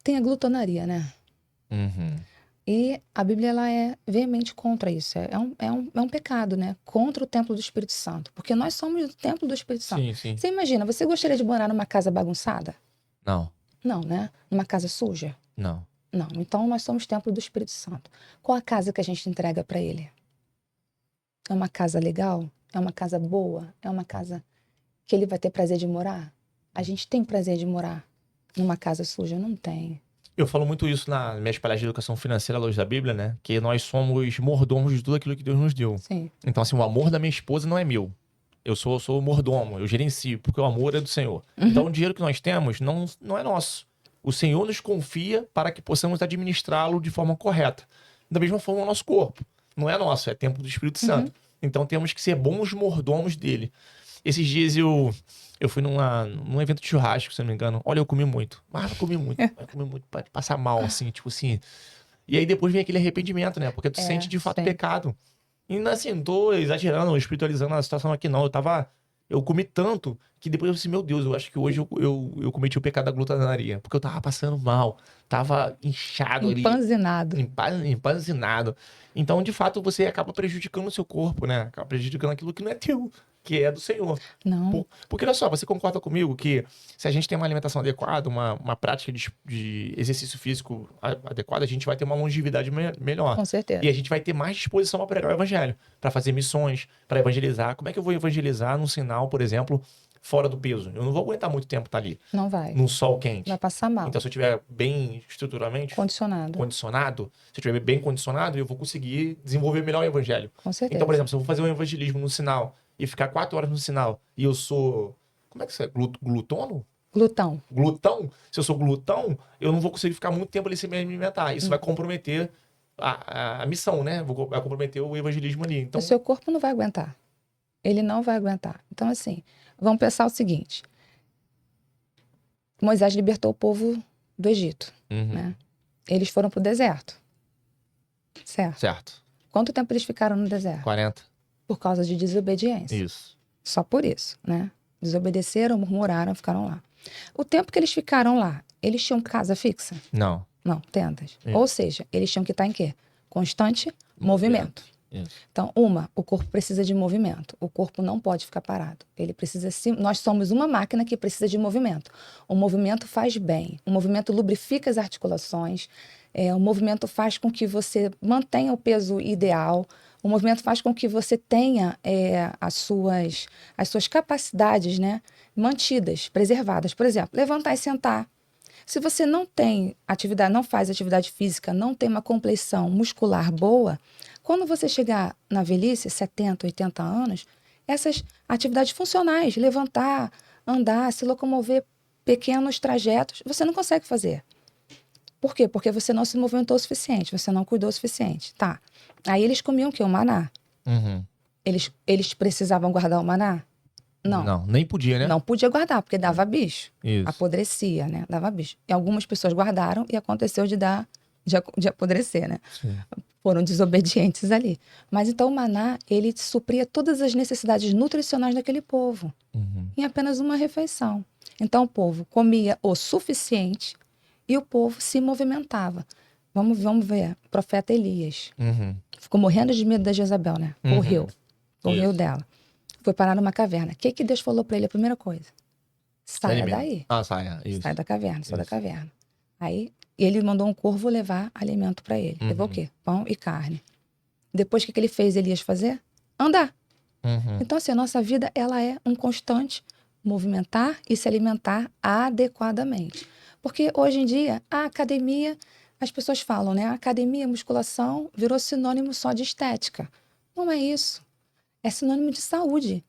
tem a glutonaria, né? E a Bíblia, ela é veemente contra isso. É um pecado, né? Contra o templo do Espírito Santo. Porque nós somos o templo do Espírito Santo. Sim, sim. Você imagina, você gostaria de morar numa casa bagunçada? Não. Não, né? Numa casa suja? Não. Não. Então, nós somos templo do Espírito Santo. Qual a casa que a gente entrega para ele? É uma casa legal? É uma casa boa? É uma casa que ele vai ter prazer de morar? A gente tem prazer de morar numa casa suja? Não tem. Eu falo muito isso na minha palestras de educação financeira à luz da Bíblia, né? Que nós somos mordomos de tudo aquilo que Deus nos deu. Sim. Então, assim, o amor da minha esposa não é meu. Eu sou mordomo, eu gerencio, porque o amor é do Senhor. Então, o dinheiro que nós temos não é nosso. O Senhor nos confia para que possamos administrá-lo de forma correta. Da mesma forma, o nosso corpo. Não é nosso, é templo do Espírito Santo. Então, temos que ser bons mordomos dele. Esses dias eu fui num evento de churrasco, se não me engano. Olha, eu comi muito. Eu comi muito. Pode passar mal, assim, tipo assim. E aí depois vem aquele arrependimento, né? Porque tu sente de fato sim. pecado. E assim, não tô exagerando, espiritualizando a situação aqui, não. Eu comi tanto que depois eu disse, meu Deus, eu acho que hoje eu cometi o pecado da glutonaria. Porque eu tava passando mal, tava inchado ali, Empanzinado. empanzinado. Então, de fato, você acaba prejudicando o seu corpo, né? Acaba prejudicando aquilo que não é teu, que é do Senhor. Não, Porque olha só, você concorda comigo que se a gente tem uma alimentação adequada, uma prática de exercício físico adequada, a gente vai ter uma longevidade melhor. com certeza. E a gente vai ter mais disposição para pregar o evangelho, para fazer missões, para evangelizar. Como é que eu vou evangelizar num sinal, por exemplo, fora do peso? Eu não vou aguentar muito tempo estar ali, Não vai. num sol quente. Vai passar mal. Então, se eu estiver bem estruturalmente Condicionado. se eu estiver bem condicionado, eu vou conseguir desenvolver melhor o evangelho. Com certeza. Então, por exemplo, se eu vou fazer um evangelismo no sinal e ficar 4 horas no sinal e eu sou... Como é que isso é? Glutono? Glutão. Glutão? Se eu sou glutão, eu não vou conseguir ficar muito tempo ali sem me alimentar. Isso vai comprometer a missão, né? Vai comprometer o evangelismo ali. Então, O seu corpo não vai aguentar. Ele não vai aguentar. Então, assim, vamos pensar o seguinte. Moisés libertou o povo do Egito, né? Eles foram para o deserto. Certo? certo. Quanto tempo eles ficaram no deserto? 40. Por causa de desobediência. Isso. Só por isso, né? Desobedeceram, murmuraram, ficaram lá. O tempo que eles ficaram lá, eles tinham casa fixa? Não. Não, tendas. Isso. Ou seja, eles tinham que estar em quê? Constante movimento. Isso. Então, o corpo precisa de movimento. O corpo não pode ficar parado. Ele precisa nós somos uma máquina que precisa de movimento. O movimento faz bem. O movimento lubrifica as articulações. O movimento faz com que você mantenha o peso ideal. O movimento faz com que você tenha as suas capacidades, né, mantidas, preservadas. Por exemplo, levantar e sentar. Se você não tem atividade, não faz atividade física, não tem uma compleição muscular boa, quando você chegar na velhice, 70, 80 anos, essas atividades funcionais, levantar, andar, se locomover pequenos trajetos, você não consegue fazer. Por quê? Porque você não se movimentou o suficiente, você não cuidou o suficiente. Tá. Aí eles comiam o quê? O maná. Eles precisavam guardar o maná? Não. Não, nem podia, né? Não podia guardar, porque dava bicho. Isso. Apodrecia, né? Dava bicho. E algumas pessoas guardaram e aconteceu de apodrecer, né? Sim. Foram desobedientes ali. Mas então o maná, ele supria todas as necessidades nutricionais daquele povo. Em apenas uma refeição. Então o povo comia o suficiente e o povo se movimentava. Vamos ver. O profeta Elias. Ficou morrendo de medo da Jezabel, né? Correu Isso. dela. Foi parar numa caverna. O que Deus falou para ele? A primeira coisa. Saia Alimento. daí. Saia. Isso. Sai da caverna, sai da Isso. caverna. Aí ele mandou um corvo levar alimento para ele. Levou o quê? Pão e carne. Depois, o que ele fez Elias fazer? Andar. Então, assim, a nossa vida, ela é um constante movimentar e se alimentar adequadamente. Porque hoje em dia, a academia, as pessoas falam, né? A academia, a musculação virou sinônimo só de estética. Não é isso. É sinônimo de saúde.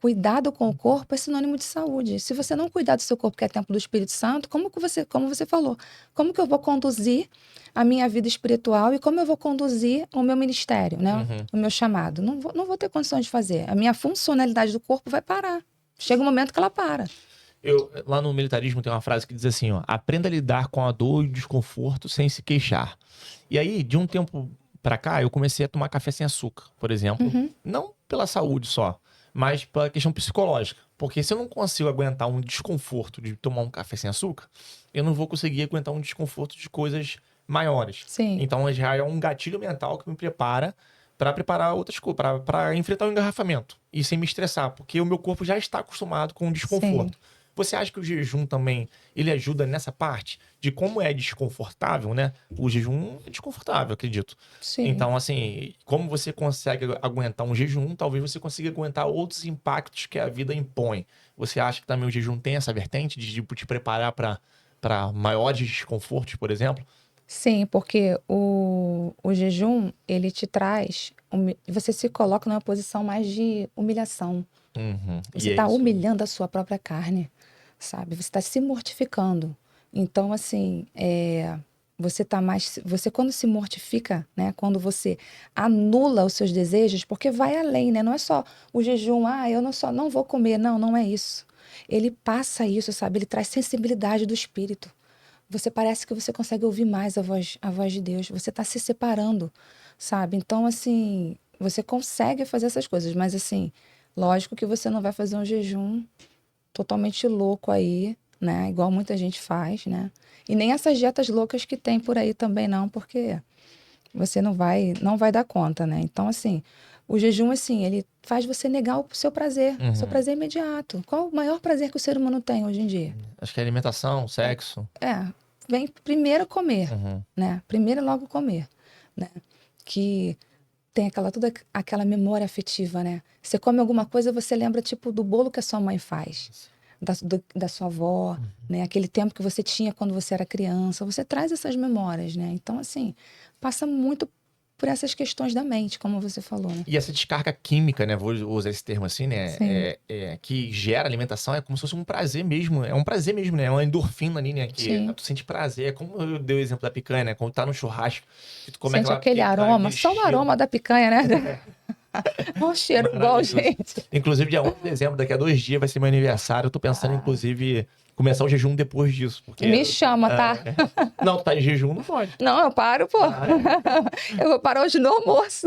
Cuidado com o corpo é sinônimo de saúde. Se você não cuidar do seu corpo, que é templo do Espírito Santo, como você falou, como que eu vou conduzir a minha vida espiritual e como eu vou conduzir o meu ministério, né? O meu chamado? Não vou ter condições de fazer. A minha funcionalidade do corpo vai parar. Chega um momento que ela para. Lá no militarismo tem uma frase que diz assim, ó, aprenda a lidar com a dor e o desconforto sem se queixar. E aí, de um tempo pra cá, eu comecei a tomar café sem açúcar, por exemplo. Não pela saúde só, mas pela questão psicológica. Porque se eu não consigo aguentar um desconforto de tomar um café sem açúcar, eu não vou conseguir aguentar um desconforto de coisas maiores. Sim. Então já é um gatilho mental que me prepara para preparar outras coisas, para enfrentar o engarrafamento e sem me estressar, porque o meu corpo já está acostumado com o desconforto. Sim. Você acha que o jejum também, ele ajuda nessa parte de como é desconfortável, né? O jejum é desconfortável, acredito. Sim. Então, assim, como você consegue aguentar um jejum, talvez você consiga aguentar outros impactos que a vida impõe. Você acha que também o jejum tem essa vertente de te preparar para maiores desconfortos, por exemplo? Sim, porque o jejum, ele te traz... Você se coloca numa posição mais de humilhação. Você está humilhando a sua própria carne, sabe? Você está se mortificando. Então, assim, você quando se mortifica, né? Quando você anula os seus desejos, porque vai além, né? Não é só o jejum, eu não vou comer. Não é isso. Ele passa isso, sabe? Ele traz sensibilidade do espírito. você parece que você consegue ouvir mais a voz de Deus. Você está se separando, sabe? Então, assim, você consegue fazer essas coisas, mas assim, lógico que você não vai fazer um jejum totalmente louco aí, né? Igual muita gente faz, né? E nem essas dietas loucas que tem por aí também não, porque você não vai dar conta, né? Então, assim, o jejum, assim, ele faz você negar o seu prazer imediato. Qual o maior prazer que o ser humano tem hoje em dia? Acho que é alimentação, sexo. Vem primeiro comer, Uhum. né? Primeiro logo comer, né? Que tem toda aquela memória afetiva, né? Você come alguma coisa, você lembra, tipo, do bolo que a sua mãe faz, da sua avó, né? Aquele tempo que você tinha quando você era criança. Você traz essas memórias, né? Então, assim, passa muito por essas questões da mente, como você falou, né? E essa descarga química, né? Vou usar esse termo assim, né? Sim. Que gera alimentação, é como se fosse um prazer mesmo. É um prazer mesmo, né? É uma endorfina ali, né? Que Sim. tu sente prazer. É como eu dei o exemplo da picanha, né? Quando tá no churrasco, que tu come Sente aquela aquele picanha, aroma, aquele só o cheiro aroma da picanha, né? É um cheiro bom, maravilhoso. gente. Inclusive, dia 11 de dezembro, daqui a 2 dias, vai ser meu aniversário. Eu tô pensando, inclusive, começar o jejum depois disso. Porque, Me chama, tá? Não, tu tá em jejum, não pode. Não, eu paro, pô. Eu vou parar hoje no almoço.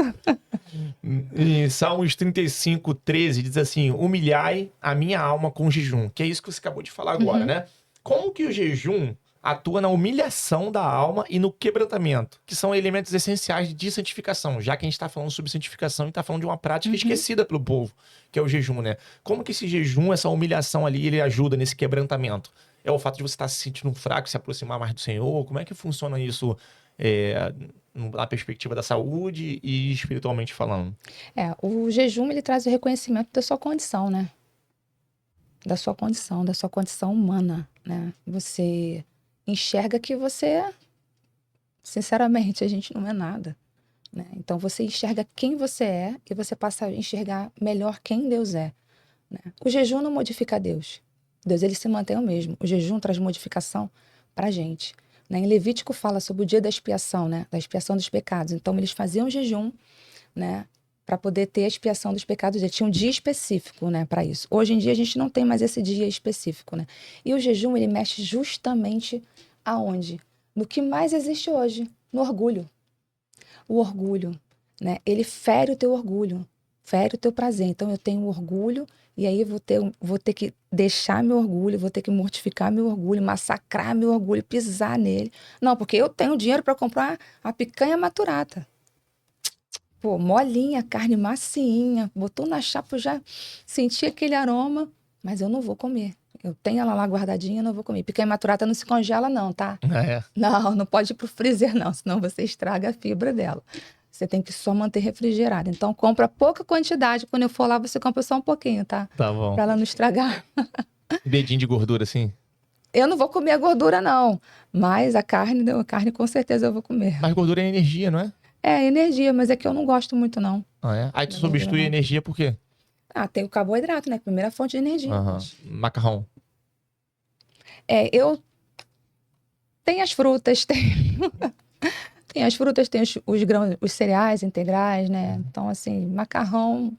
Em Salmos 35, 13, diz assim: humilhai a minha alma com jejum. Que é isso que você acabou de falar agora, né? Como que o jejum atua na humilhação da alma e no quebrantamento, que são elementos essenciais de santificação, já que a gente está falando sobre santificação e está falando de uma prática esquecida pelo povo, que é o jejum, né? Como que esse jejum, essa humilhação ali, ele ajuda nesse quebrantamento? É o fato de você estar se sentindo fraco, se aproximar mais do Senhor? Como é que funciona isso na perspectiva da saúde e espiritualmente falando? O jejum, ele traz o reconhecimento da sua condição, né? Da sua condição humana, né? Você enxerga que você, sinceramente, a gente não é nada, né? Então, você enxerga quem você é e você passa a enxergar melhor quem Deus é, né? O jejum não modifica Deus. Deus, ele se mantém o mesmo. O jejum traz modificação pra gente, né? Em Levítico fala sobre o dia da expiação, né? Da expiação dos pecados. Então, eles faziam jejum, né, para poder ter a expiação dos pecados. Já tinha um dia específico, né, para isso. Hoje em dia a gente não tem mais esse dia específico, né? E o jejum, ele mexe justamente aonde? No que mais existe hoje, no orgulho. O orgulho, né? Ele fere o teu orgulho, fere o teu prazer. Então eu tenho orgulho e aí vou ter que deixar meu orgulho, vou ter que mortificar meu orgulho, massacrar meu orgulho, pisar nele. Não, porque eu tenho dinheiro para comprar a picanha maturata. Pô, molinha, carne macinha, botou na chapa, eu já senti aquele aroma, mas eu não vou comer. Eu tenho ela lá guardadinha, eu não vou comer. Picanha maturata não se congela não, tá? Não pode ir pro freezer não, senão você estraga a fibra dela. Você tem que só manter refrigerada. Então, compra pouca quantidade. Quando eu for lá, você compra só um pouquinho, tá? Tá bom. Pra ela não estragar. Dedinho de gordura, assim? Eu não vou comer a gordura, não. Mas a carne com certeza eu vou comer. Mas gordura é energia, não é? É energia, mas é que eu não gosto muito, não. Aí tu substitui a energia por quê? Tem o carboidrato, né? Primeira fonte de energia. Macarrão. Eu... Tem as frutas, tem as frutas, tem os grãos, os cereais integrais, né? Então, assim, macarrão,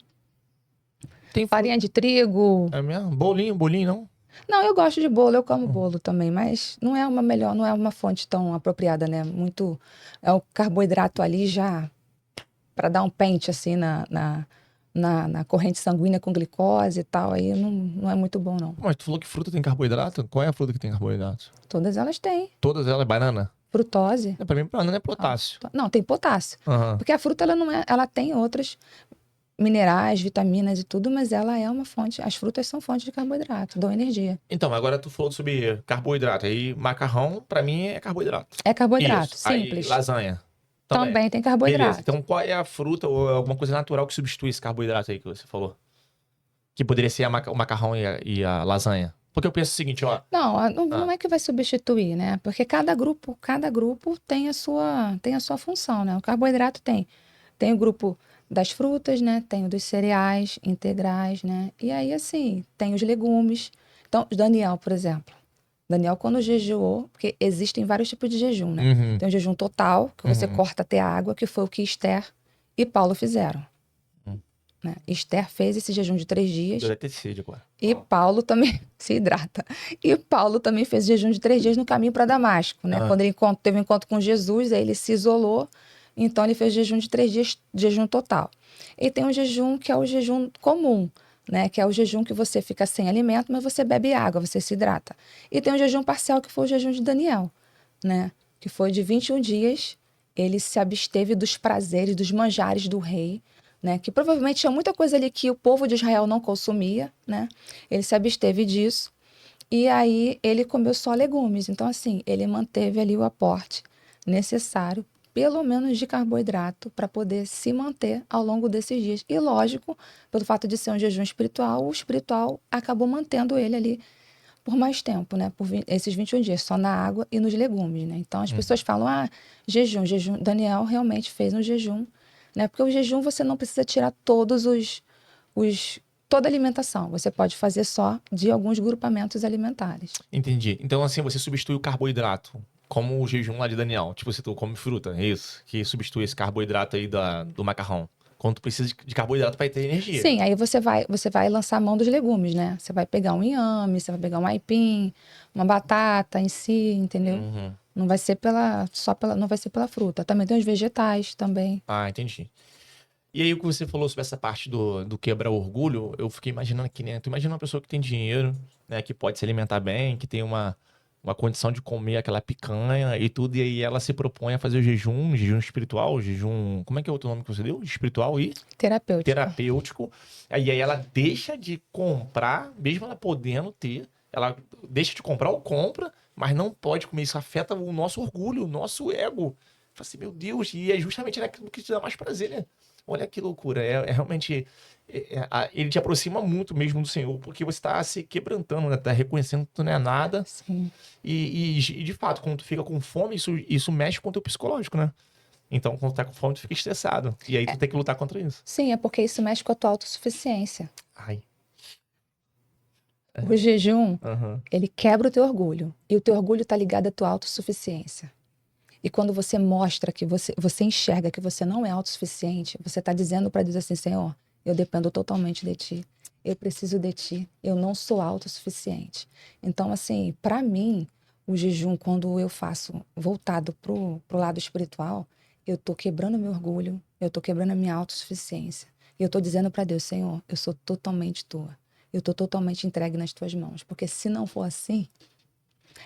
Tem farinha de trigo. É mesmo? Bolinho, não? Não, eu gosto de bolo, eu como bolo também, mas não é uma fonte tão apropriada, né? Muito, é o carboidrato ali já para dar um pente, assim, na corrente sanguínea com glicose e tal, aí não é muito bom, não. Mas tu falou que fruta tem carboidrato? Qual é a fruta que tem carboidrato? Todas elas têm. Todas elas? Banana? Frutose. Pra mim, banana é potássio. Não, tem potássio. Porque a fruta, ela tem outras minerais, vitaminas e tudo, mas ela é uma fonte. As frutas são fontes de carboidrato, dão energia. Então, agora tu falou sobre carboidrato. Aí, macarrão, pra mim, é carboidrato. É carboidrato, Isso. simples. Aí, lasanha. Também tem carboidrato. Beleza. Então, qual é a fruta ou alguma coisa natural que substitui esse carboidrato aí que você falou? Que poderia ser o macarrão e a lasanha. Porque eu penso o seguinte, ó... Não é que vai substituir, né? Porque cada grupo tem a sua função, né? O carboidrato tem o grupo das frutas, né? Tem o dos cereais integrais, né? E aí, assim, tem os legumes. Então, Daniel, por exemplo. Daniel, quando jejuou, porque existem vários tipos de jejum, né? Tem o jejum total, que você corta até a água, que foi o que Esther e Paulo fizeram. né? Esther fez esse jejum de 3 dias. Deve ter sede agora. E Paulo também se hidrata. E Paulo também fez jejum de 3 dias no caminho para Damasco, né? Quando ele teve um encontro com Jesus, aí ele se isolou. Então ele fez jejum de 3 dias, jejum total. E tem um jejum que é o jejum comum, né? Que é o jejum que você fica sem alimento, mas você bebe água, você se hidrata. E tem um jejum parcial que foi o jejum de Daniel, né? Que foi de 21 dias. Ele se absteve dos prazeres, dos manjares do rei, né? Que provavelmente tinha muita coisa ali que o povo de Israel não consumia, né? Ele se absteve disso. E aí ele comeu só legumes. Então, assim, ele manteve ali o aporte necessário, pelo menos de carboidrato, para poder se manter ao longo desses dias. E, lógico, pelo fato de ser um jejum espiritual, o espiritual acabou mantendo ele ali por mais tempo, né? Por esses 21 dias, só na água e nos legumes, né? Então, as pessoas falam, jejum. Daniel realmente fez um jejum, né? Porque o jejum você não precisa tirar toda a alimentação. Você pode fazer só de alguns grupamentos alimentares. Entendi. Então, assim, você substitui o carboidrato, como o jejum lá de Daniel. Tipo, você come fruta, é isso? Que substitui esse carboidrato aí do macarrão. Quando tu precisa de carboidrato para ter energia. Sim, aí você vai lançar a mão dos legumes, né? Você vai pegar um inhame, você vai pegar um aipim, uma batata em si, entendeu? Não vai ser não vai ser pela fruta. Também tem os vegetais também. Ah, entendi. E aí, o que você falou sobre essa parte do quebrar orgulho, eu fiquei imaginando aqui, né? Tu imagina uma pessoa que tem dinheiro, né? Que pode se alimentar bem, que tem uma condição de comer aquela picanha e tudo, e aí ela se propõe a fazer o jejum espiritual, jejum... Como é que é o outro nome que você deu? Espiritual e... Terapêutico. E aí ela deixa de comprar, mesmo ela podendo ter, ela deixa de comprar ou compra, mas não pode comer. Isso afeta o nosso orgulho, o nosso ego. Fala assim, meu Deus, e é justamente naquilo que te dá mais prazer, né? Olha que loucura, é realmente... ele te aproxima muito mesmo do Senhor, porque você está se quebrantando, né? Tá reconhecendo que tu não é nada. Sim. E de fato, quando tu fica com fome, isso mexe com o teu psicológico, né? Então, quando tu tá com fome, tu fica estressado. E aí tu tem que lutar contra isso. Sim, é porque isso mexe com a tua autossuficiência. Ai. O jejum, Uhum. ele quebra o teu orgulho. E o teu orgulho está ligado à tua autossuficiência. E quando você mostra que você enxerga que você não é autossuficiente, você está dizendo para Deus assim, Senhor, eu dependo totalmente de Ti. Eu preciso de Ti. Eu não sou autossuficiente. Então, assim, para mim, o jejum, quando eu faço voltado pro lado espiritual, eu estou quebrando meu orgulho, eu estou quebrando a minha autossuficiência. E eu estou dizendo para Deus, Senhor, eu sou totalmente Tua. Eu estou totalmente entregue nas Tuas mãos. Porque se não for assim...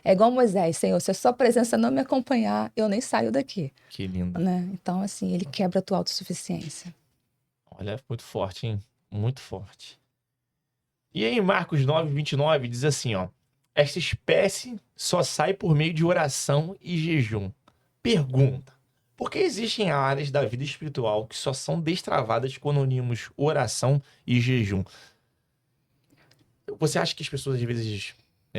É igual Moisés, Senhor, se a sua presença não me acompanhar, eu nem saio daqui. Que lindo. Né? Então, assim, ele quebra a tua autossuficiência. Olha, muito forte, hein? Muito forte. E aí, Marcos 9:29 diz assim, ó. Esta espécie só sai por meio de oração e jejum. Pergunta. Por que existem áreas da vida espiritual que só são destravadas quando unimos oração e jejum? Você acha que as pessoas, às vezes,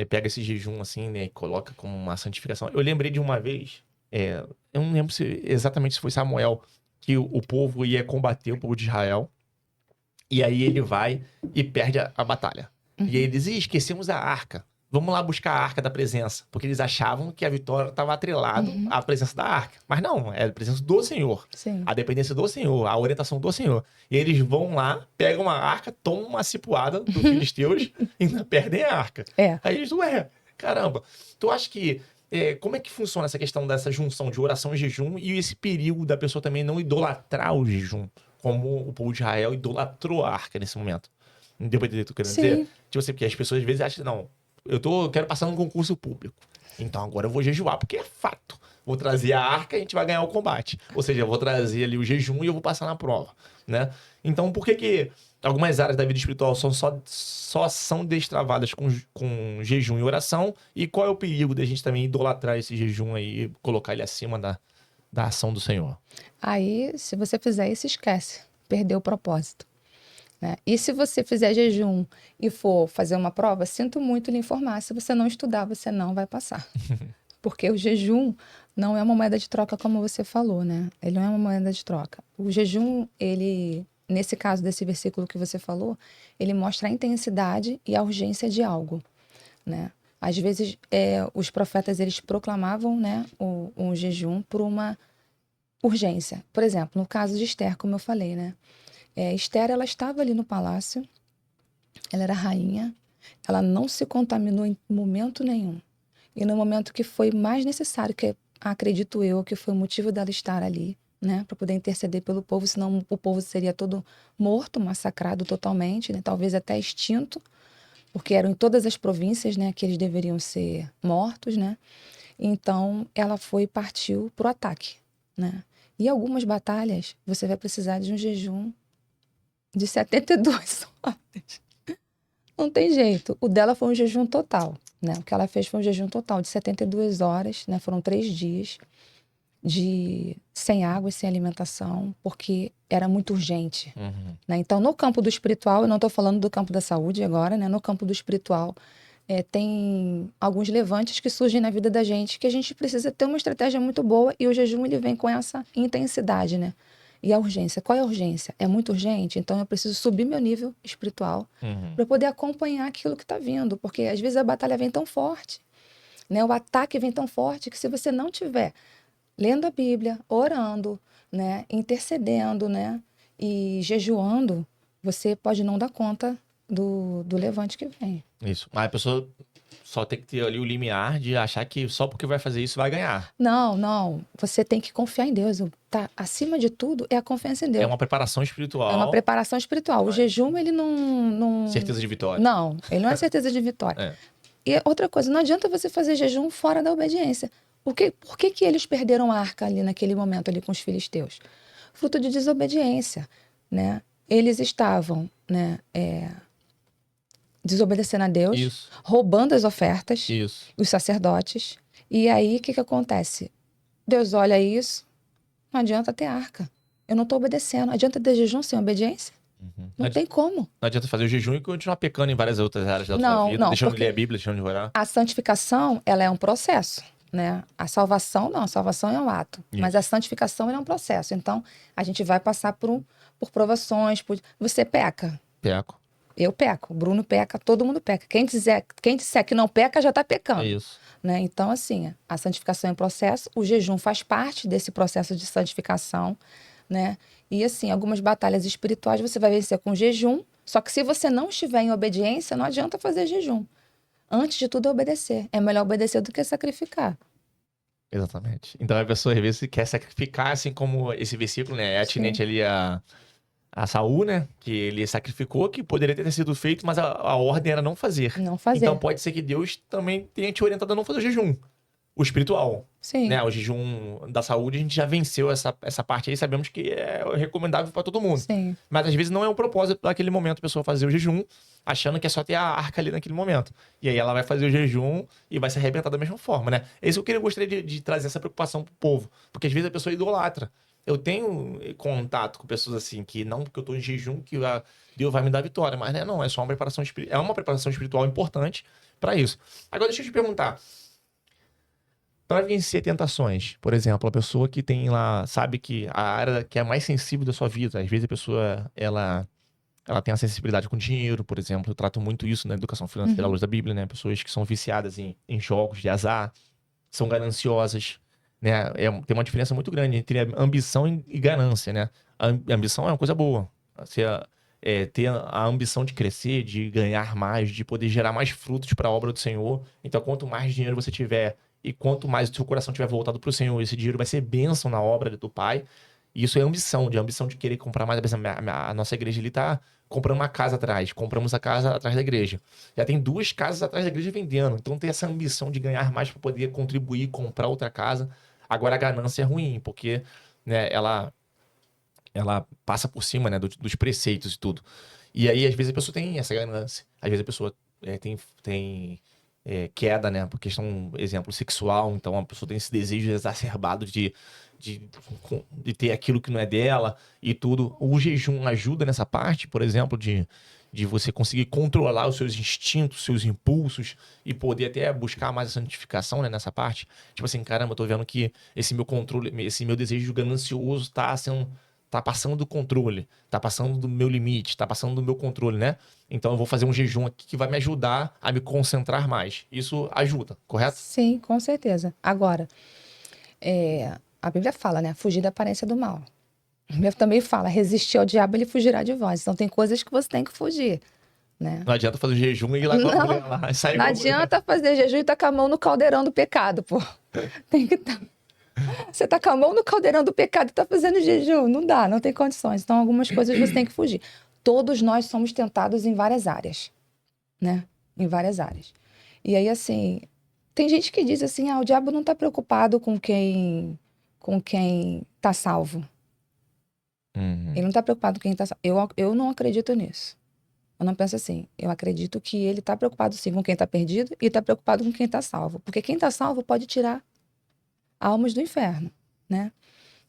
pegam esse jejum assim, né, e coloca como uma santificação? Eu lembrei de uma vez, eu não lembro exatamente se foi Samuel, que o povo ia combater o povo de Israel, e aí ele vai e perde a batalha. E aí eles, esquecemos a arca. Vamos lá buscar a arca da presença. Porque eles achavam que a vitória estava atrelada à presença da arca. Mas não, é a presença do Senhor. Sim. A dependência do Senhor, a orientação do Senhor. E eles vão lá, pegam a arca, tomam uma cipuada do filisteus e ainda perdem a arca. Aí eles, caramba. Tu acha que... como é que funciona essa questão dessa junção de oração e jejum e esse perigo da pessoa também não idolatrar o jejum, como o povo de Israel idolatrou a arca nesse momento? Deu pra entender o que eu quero dizer? Tipo assim, porque as pessoas às vezes acham, não, eu quero passar num concurso público, então agora eu vou jejuar, porque é fato. Vou trazer a arca e a gente vai ganhar o combate. Ou seja, eu vou trazer ali o jejum e eu vou passar na prova, né? Então, por que algumas áreas da vida espiritual só são destravadas com jejum e oração? E qual é o perigo da gente também idolatrar esse jejum aí e colocar ele acima da ação do Senhor? Aí, se você fizer isso, esquece. Perdeu o propósito. Né? E se você fizer jejum e for fazer uma prova, sinto muito lhe informar. Se você não estudar, você não vai passar. Porque o jejum não é uma moeda de troca, como você falou, né? Ele não é uma moeda de troca. O jejum, ele, nesse caso desse versículo que você falou, ele mostra a intensidade e a urgência de algo, né? Às vezes, os profetas, eles proclamavam, né, um jejum por uma urgência. Por exemplo, no caso de Esther, como eu falei, né? Esther, ela estava ali no palácio, ela era rainha, ela não se contaminou em momento nenhum. E no momento que foi mais necessário, que acredito eu, que foi o motivo dela estar ali, né, para poder interceder pelo povo, senão o povo seria todo morto, massacrado totalmente, né, talvez até extinto, porque eram em todas as províncias, né, que eles deveriam ser mortos, né. Então, ela foi e partiu para o ataque, né. E algumas batalhas, você vai precisar de um jejum de 72 horas. Não tem jeito. O dela foi um jejum total, né? O que ela fez foi um jejum total de 72 horas, né? Foram 3 dias sem água e sem alimentação, porque era muito urgente, né? Então, no campo do espiritual, eu não estou falando do campo da saúde agora, né? No campo do espiritual, tem alguns levantes que surgem na vida da gente, que a gente precisa ter uma estratégia muito boa, e o jejum, ele vem com essa intensidade, né? E a urgência. Qual é a urgência? É muito urgente, então eu preciso subir meu nível espiritual para poder acompanhar aquilo que está vindo, porque às vezes a batalha vem tão forte, né? O ataque vem tão forte que se você não tiver lendo a Bíblia, orando, né? Intercedendo, né? E jejuando, você pode não dar conta do levante que vem. Isso. Mas a pessoa só tem que ter ali o limiar de achar que só porque vai fazer isso vai ganhar. Não, não. Você tem que confiar em Deus. Tá, acima de tudo é a confiança em Deus. É uma preparação espiritual. É uma preparação espiritual. O jejum, ele não... Certeza de vitória. Não, ele não é certeza de vitória. E outra coisa, não adianta você fazer jejum fora da obediência. Por que eles perderam a arca ali naquele momento ali com os filisteus? Fruto de desobediência, né? Eles estavam, né, desobedecendo a Deus, Isso. roubando as ofertas, Isso. os sacerdotes. E aí, o que acontece? Deus olha isso, não adianta ter arca. Eu não estou obedecendo. Adianta ter jejum sem obediência? Não tem como. Não adianta fazer o jejum e continuar pecando em várias outras áreas da tua vida, deixando de ler a Bíblia, deixando de orar. A santificação, ela é um processo, né? A salvação, não. A salvação é um ato. Isso. Mas a santificação, ela é um processo. Então, a gente vai passar por provações. Você peca. Peco. Eu peco. O Bruno peca. Todo mundo peca. Quem disser que não peca, já está pecando. É isso. Né? Então, assim, a santificação é um processo. O jejum faz parte desse processo de santificação, né? E assim, algumas batalhas espirituais você vai vencer com jejum, só que se você não estiver em obediência, não adianta fazer jejum. Antes de tudo é obedecer. É melhor obedecer do que sacrificar. Exatamente. Então a pessoa às vezes quer sacrificar, assim como esse versículo, né? É atinente ali a Saul, né? Que ele sacrificou, que poderia ter sido feito, mas a ordem era não fazer. Não fazer. Então pode ser que Deus também tenha te orientado a não fazer o jejum. O espiritual. Sim. Né? O jejum da saúde, a gente já venceu essa parte aí, sabemos que é recomendável para todo mundo. Sim. Mas às vezes não é um propósito daquele momento a pessoa fazer o jejum, achando que é só ter a arca ali naquele momento. E aí ela vai fazer o jejum e vai se arrebentar da mesma forma, né? É isso que eu gostaria de trazer essa preocupação pro povo. Porque às vezes a pessoa idolatra. Eu tenho contato com pessoas assim, que não porque eu tô em jejum que Deus vai me dar vitória. Mas né, não, é só uma preparação espiritual. É uma preparação espiritual importante para isso. Agora deixa eu te perguntar. Para vencer tentações, por exemplo, a pessoa que tem lá, sabe que a área que é mais sensível da sua vida, às vezes a pessoa, ela tem a sensibilidade com dinheiro, por exemplo, eu trato muito isso na educação financeira à luz da Bíblia, né? Pessoas que são viciadas em jogos de azar, são gananciosas, né? Tem uma diferença muito grande entre ambição e ganância, né? A ambição é uma coisa boa, você ter a ambição de crescer, de ganhar mais, de poder gerar mais frutos para a obra do Senhor. Então, quanto mais dinheiro você tiver e quanto mais o seu coração estiver voltado para o Senhor, esse dinheiro vai ser bênção na obra do Pai. E isso é ambição de querer comprar mais. A nossa igreja ali tá comprando uma casa atrás. Compramos a casa atrás da igreja. Já tem 2 casas atrás da igreja vendendo. Então tem essa ambição de ganhar mais para poder contribuir, comprar outra casa. Agora a ganância é ruim, porque né, ela passa por cima, né, dos preceitos e tudo. E aí, às vezes, a pessoa tem essa ganância. Às vezes a pessoa tem queda, né? Por questão, exemplo, sexual. Então, a pessoa tem esse desejo exacerbado de ter aquilo que não é dela e tudo. O jejum ajuda nessa parte, por exemplo, de você conseguir controlar os seus instintos, seus impulsos e poder até buscar mais a santificação, né? Nessa parte. Tipo assim, caramba, eu tô vendo que esse meu controle, esse meu desejo ganancioso tá passando do controle, tá passando do meu limite, tá passando do meu controle, né? Então eu vou fazer um jejum aqui que vai me ajudar a me concentrar mais. Isso ajuda, correto? Sim, com certeza. Agora, a Bíblia fala, né? Fugir da aparência do mal. Bíblia também fala, resistir ao diabo, ele fugirá de vós. Então tem coisas que você tem que fugir, né? Não adianta fazer o jejum e ir lá com a mulher lá. E sair Não com a mulher. adianta fazer jejum e tá com a mão no caldeirão do pecado, pô. Tem que tá... Você tá com a mão no caldeirão do pecado e tá fazendo jejum. Não dá, não tem condições. Então algumas coisas você tem que fugir. Todos nós somos tentados em várias áreas, né? Em várias áreas. E aí, assim, tem gente que diz assim, o diabo não tá preocupado com quem tá salvo. Uhum. Ele não tá preocupado com quem tá salvo. Eu não acredito nisso. Eu não penso assim. Eu acredito que ele tá preocupado sim com quem tá perdido e tá preocupado com quem tá salvo. Porque quem tá salvo pode tirar almas do inferno, né?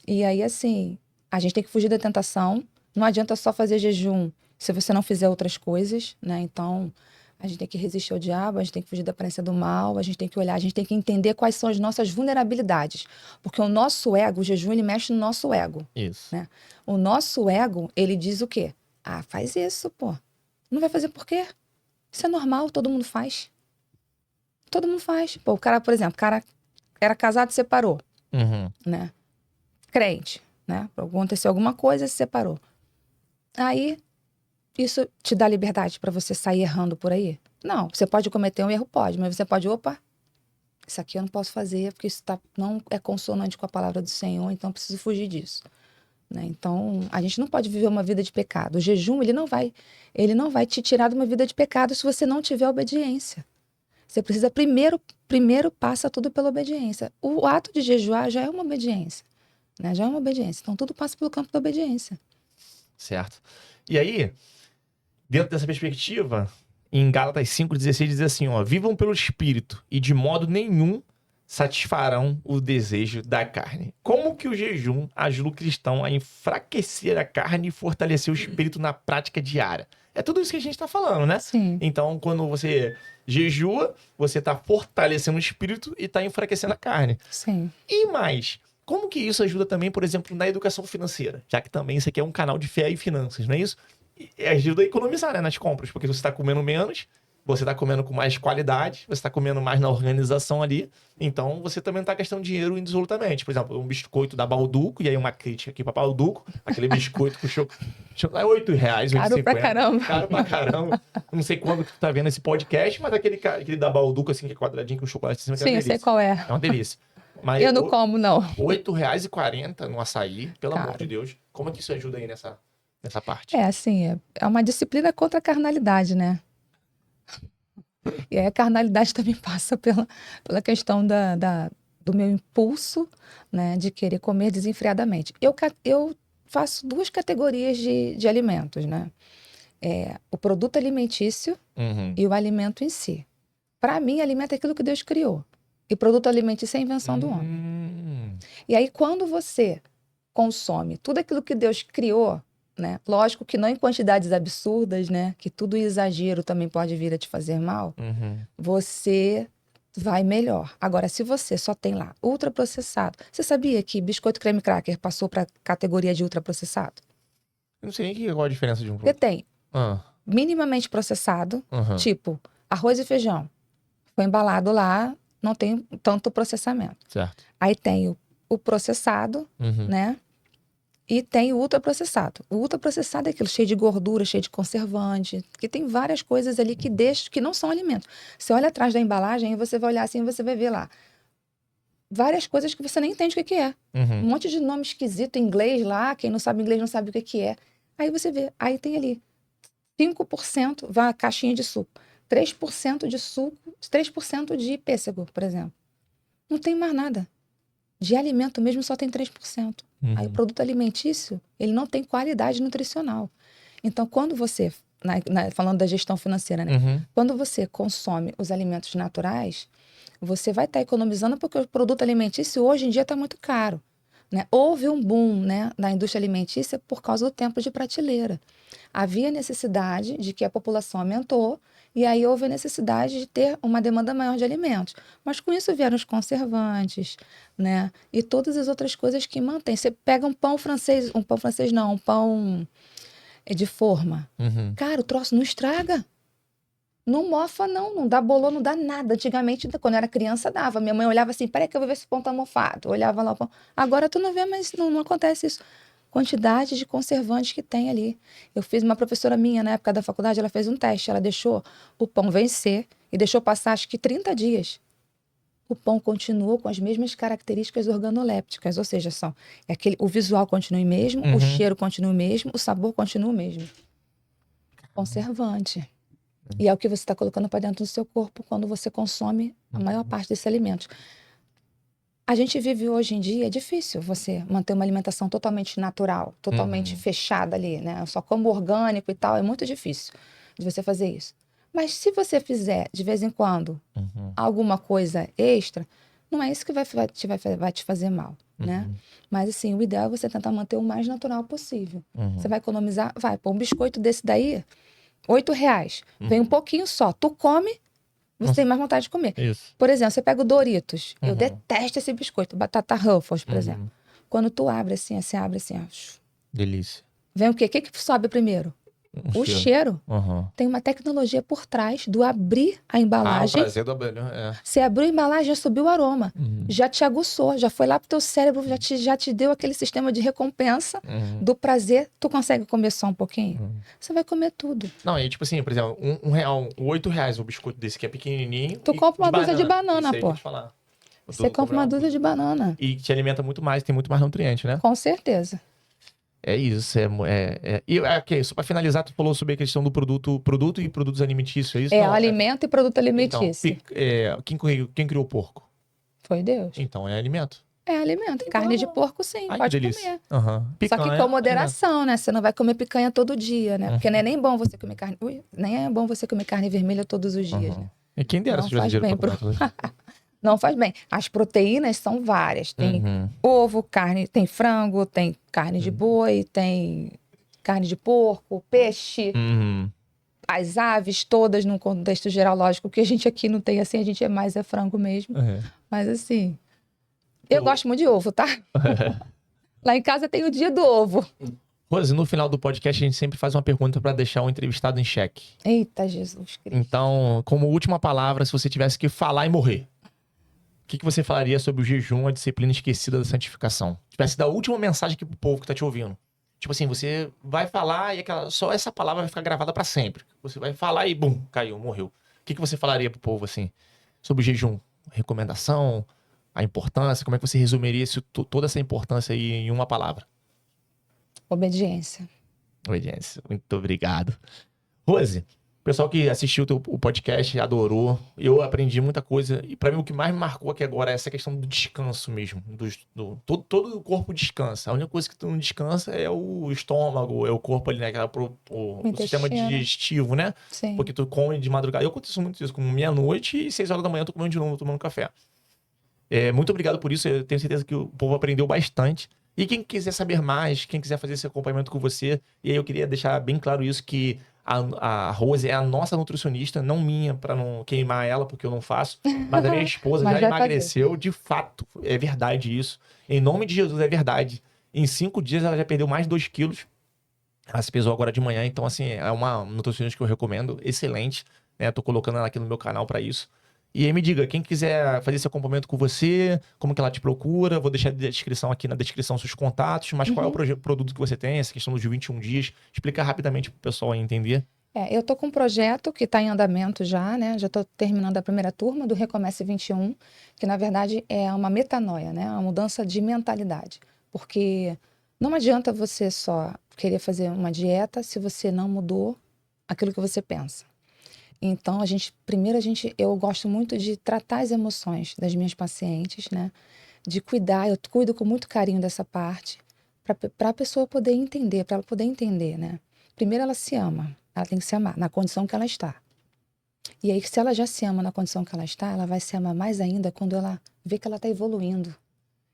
E aí, assim, a gente tem que fugir da tentação. Não adianta só fazer jejum se você não fizer outras coisas, né? Então, a gente tem que resistir ao diabo, a gente tem que fugir da aparência do mal, a gente tem que olhar, a gente tem que entender quais são as nossas vulnerabilidades. Porque o nosso ego, o jejum, ele mexe no nosso ego. Isso. Né? O nosso ego, ele diz o quê? Faz isso, pô. Não vai fazer por quê? Isso é normal, todo mundo faz. Todo mundo faz. Pô, o cara, por exemplo, o cara era casado e separou, Uhum. né? Crente, né? Aconteceu alguma coisa, se separou. Aí, isso te dá liberdade para você sair errando por aí? Não, você pode cometer um erro, pode, mas você pode, opa, isso aqui eu não posso fazer porque isso não é consonante com a palavra do Senhor, então eu preciso fugir disso. Né? Então, a gente não pode viver uma vida de pecado. O jejum, ele não vai te tirar de uma vida de pecado se você não tiver obediência. Você precisa primeiro passa tudo pela obediência. O ato de jejuar já é uma obediência, né? Já é uma obediência. Então, tudo passa pelo campo da obediência. Certo. E aí, dentro dessa perspectiva, em Gálatas 5,16 diz assim, ó, vivam pelo Espírito e de modo nenhum satisfarão o desejo da carne. Como que o jejum ajuda o cristão a enfraquecer a carne e fortalecer o espírito na prática diária? É tudo isso que a gente está falando, né? Sim. Então, quando você jejua, você está fortalecendo o espírito e está enfraquecendo a carne. Sim. E mais, como que isso ajuda também, por exemplo, na educação financeira? Já que também isso aqui é um canal de fé e finanças, não é isso? E ajuda a economizar, né, nas compras, porque você está comendo menos, você está comendo com mais qualidade, você está comendo mais na organização ali, então você também não está gastando dinheiro indissolutamente. Por exemplo, um biscoito da Balduco, e aí uma crítica aqui para Balduco, aquele biscoito com chocolate, é R$8, Caro pra caramba. Caro pra caramba. Não sei quando que tu tá vendo esse podcast, mas aquele da Balduco, assim, que é quadradinho com chocolate em cima, que é uma Sim, eu delícia. sei qual é. É uma delícia. Mas Eu não como, não. R$8,40 no açaí, pelo amor Caro. de Deus. Como é que isso ajuda aí nessa parte? É, assim, é uma disciplina contra a carnalidade, né? E aí a carnalidade também passa pela questão do meu impulso, né, de querer comer desenfreadamente. Eu faço duas categorias de alimentos, né? O produto alimentício Uhum. e o alimento em si. Para mim, alimento é aquilo que Deus criou. E produto alimentício é a invenção do homem. E aí, quando você consome tudo aquilo que Deus criou, né? Lógico que não em quantidades absurdas, né? Que tudo exagero também pode vir a te fazer mal. Uhum. Você vai melhor. Agora, se você só tem lá ultraprocessado, você sabia que biscoito creme cracker passou para categoria de ultraprocessado? Eu não sei nem qual a diferença de um pro Porque outro. tem minimamente processado, Uhum. tipo arroz e feijão. Foi embalado lá, não tem tanto processamento. Certo. Aí tem o processado, Uhum. né? E tem o ultraprocessado. O ultraprocessado é aquilo cheio de gordura, cheio de conservante, que tem várias coisas ali que não são alimentos. Você olha atrás da embalagem e você vai olhar assim e você vai ver lá várias coisas que você nem entende o que é. Um Uhum. monte de nome esquisito em inglês lá, quem não sabe inglês não sabe o que é. Aí você vê, aí tem ali 5%, vai a caixinha de suco, 3% de suco, 3% de pêssego, por exemplo. Não tem mais nada. De alimento mesmo só tem 3%. Aí o produto alimentício, ele não tem qualidade nutricional. Então, quando você, falando da gestão financeira, né? Uhum. Quando você consome os alimentos naturais, você vai estar economizando porque o produto alimentício hoje em dia está muito caro. Né? Houve um boom, né, na indústria alimentícia por causa do tempo de prateleira. Havia necessidade de que a população aumentou e aí houve a necessidade de ter uma demanda maior de alimentos. Mas com isso vieram os conservantes, né? E todas as outras coisas que mantêm. Você pega um pão francês não, um pão de forma. Uhum. Cara, o troço não estraga. Não mofa, não dá bolor, não dá nada. Antigamente, quando eu era criança, dava. Minha mãe olhava assim, peraí que eu vou ver se o pão tá mofado. Olhava lá o pão. Agora tu não vê, mas não acontece isso. quantidade de conservantes que tem ali. Eu fiz uma professora minha, na época da faculdade, ela fez um teste. Ela deixou o pão vencer e deixou passar, acho que 30 dias. O pão continuou com as mesmas características organolépticas, ou seja, o visual continua o mesmo, o cheiro continua o mesmo, o sabor continua o mesmo. Conservante. E é o que você está colocando para dentro do seu corpo quando você consome a maior parte desses alimentos. A gente vive hoje em dia, é difícil você manter uma alimentação totalmente natural, totalmente fechada ali, né? Eu só como orgânico e tal, é muito difícil de você fazer isso. Mas se você fizer, de vez em quando, alguma coisa extra, não é isso que vai te fazer mal, né? Mas, assim, o ideal é você tentar manter o mais natural possível. Você vai economizar, pô, um biscoito desse daí, R$8. Vem um pouquinho só. Tu come, você tem mais vontade de comer. Isso. Por exemplo, você pega o Doritos. Eu detesto esse biscoito, batata Ruffles, por exemplo. Quando tu abre assim, você abre assim, ó. Delícia. Vem o quê? O que sobe primeiro? O cheiro. Tem uma tecnologia por trás do abrir a embalagem. O prazer do abelhão, Você abriu a embalagem, já subiu o aroma. Já te aguçou, já foi lá pro teu cérebro, já te deu aquele sistema de recompensa do prazer. Tu consegue comer só um pouquinho? Você vai comer tudo. Não, aí tipo assim, por exemplo, R$1, R$8 um biscoito desse que é pequenininho. Tu compra uma dúzia de banana, isso aí pô. que eu te falar. Você compra uma dúzia de banana. E te alimenta muito mais, tem muito mais nutriente, né? Com certeza. É isso, E ok, só para finalizar, tu falou sobre a questão do produto e produtos alimentícios, é isso? Não, alimento e produto alimentício. Então, quem criou o porco? Foi Deus. Então, é alimento. É alimento. Então, carne de porco, sim, pode delícia. comer. Só que com moderação, né? Você não vai comer picanha todo dia, né? Porque não é nem bom você comer carne... nem é bom você comer carne vermelha todos os dias, né? E quem dera se tivesse dinheiro pra comer Não faz bem. As proteínas são várias. Tem ovo, carne, tem frango, tem carne de boi, tem carne de porco, peixe. As aves todas, num contexto geral, lógico, que a gente aqui não tem assim, a gente é frango mesmo. Mas assim, eu gosto muito de ovo, tá? Lá em casa tem o dia do ovo. Rose, no final do podcast a gente sempre faz uma pergunta para deixar o entrevistado em xeque. Eita, Jesus Cristo. Então, como última palavra, se você tivesse que falar e morrer, o que você falaria sobre o jejum, a disciplina esquecida da santificação? Tivesse da última mensagem aqui pro povo que tá te ouvindo. Tipo assim, você vai falar e só essa palavra vai ficar gravada para sempre. Você vai falar e bum, caiu, morreu. O que você falaria pro povo assim sobre o jejum? Recomendação, a importância, como é que você resumiria toda essa importância aí em uma palavra? Obediência. Obediência. Muito obrigado. Rose, o pessoal que assistiu o podcast adorou. Eu aprendi muita coisa. E pra mim o que mais me marcou aqui agora é essa questão do descanso mesmo. Todo o corpo descansa. A única coisa que tu não descansa é o estômago, é o corpo ali, né? O sistema digestivo, né? Sim. Porque tu come de madrugada. Eu aconteço muito isso, como meia-noite e 6 horas da manhã eu tô comendo de novo, tomando café. Muito obrigado por isso. Eu tenho certeza que o povo aprendeu bastante. E quem quiser saber mais, quem quiser fazer esse acompanhamento com você, e aí eu queria deixar bem claro isso, que a Rose é a nossa nutricionista, não minha, para não queimar ela, porque eu não faço, mas a minha esposa já emagreceu, de fato, é verdade isso. Em nome de Jesus, é verdade. Em 5 dias ela já perdeu mais de 2 quilos. Ela se pesou agora de manhã, então assim, é uma nutricionista que eu recomendo, excelente, né? Tô colocando ela aqui no meu canal para isso. E aí me diga, quem quiser fazer esse acompanhamento com você, como que ela te procura, vou deixar aqui na descrição seus contatos, mas qual é o produto que você tem, essa questão dos 21 dias, explica rapidamente pro pessoal aí entender. Eu tô com um projeto que está em andamento já, né? Já tô terminando a primeira turma do Recomece 21, que na verdade é uma metanoia, né? Uma mudança de mentalidade. Porque não adianta você só querer fazer uma dieta se você não mudou aquilo que você pensa. Então, eu gosto muito de tratar as emoções das minhas pacientes, né? De cuidar, eu cuido com muito carinho dessa parte, para a pessoa poder entender, para ela poder entender, né? Primeiro ela se ama, ela tem que se amar na condição que ela está. E aí, se ela já se ama na condição que ela está, ela vai se amar mais ainda quando ela vê que ela está evoluindo.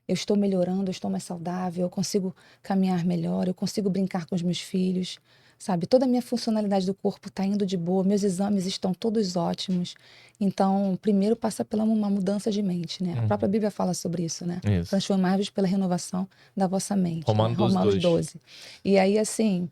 Eu estou melhorando, eu estou mais saudável, eu consigo caminhar melhor, eu consigo brincar com os meus filhos, sabe? Toda a minha funcionalidade do corpo está indo de boa, meus exames estão todos ótimos. Então, primeiro passa pela uma mudança de mente, né? A própria Bíblia fala sobre isso, né? Isso. Transformar-vos pela renovação da vossa mente. Romanos né? 12. 12. E aí, assim,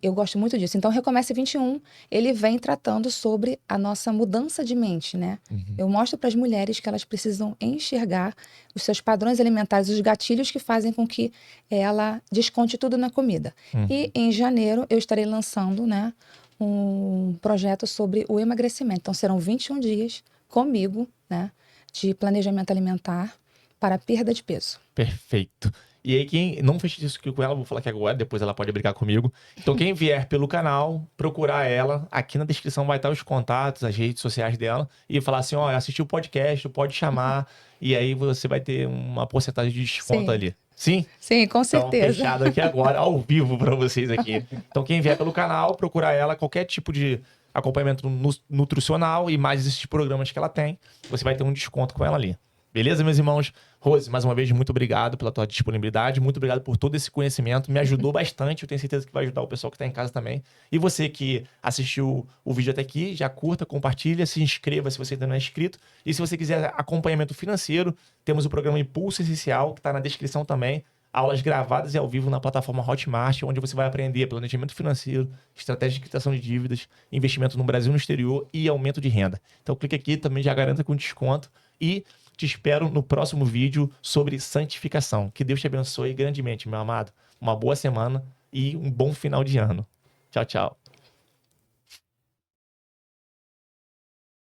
eu gosto muito disso. Então, Recomece 21, ele vem tratando sobre a nossa mudança de mente, né? Eu mostro para as mulheres que elas precisam enxergar os seus padrões alimentares, os gatilhos que fazem com que ela desconte tudo na comida. E em janeiro eu estarei lançando, né, um projeto sobre o emagrecimento. Então serão 21 dias comigo, né, de planejamento alimentar para perda de peso. Perfeito. E aí, quem não fez isso aqui com ela, vou falar aqui agora, depois ela pode brigar comigo. Então, quem vier pelo canal, procurar ela, aqui na descrição vai estar os contatos, as redes sociais dela, e falar assim, ó, assistiu o podcast, pode chamar, e aí você vai ter uma porcentagem de desconto ali. Sim? Sim, com Então, certeza. fechado aqui agora, ao vivo para vocês aqui. Então, quem vier pelo canal, procurar ela, qualquer tipo de acompanhamento nutricional e mais esses programas que ela tem, você vai ter um desconto com ela ali. Beleza, meus irmãos? Rose, mais uma vez, muito obrigado pela tua disponibilidade, muito obrigado por todo esse conhecimento, me ajudou bastante, eu tenho certeza que vai ajudar o pessoal que está em casa também. E você que assistiu o vídeo até aqui, já curta, compartilha, se inscreva se você ainda não é inscrito. E se você quiser acompanhamento financeiro, temos o programa Impulso Essencial, que está na descrição também, aulas gravadas e ao vivo na plataforma Hotmart, onde você vai aprender planejamento financeiro, estratégia de quitação de dívidas, investimento no Brasil e no exterior e aumento de renda. Então clique aqui, também já garanta com desconto e te espero no próximo vídeo sobre santificação. Que Deus te abençoe grandemente, meu amado. Uma boa semana e um bom final de ano. Tchau, tchau.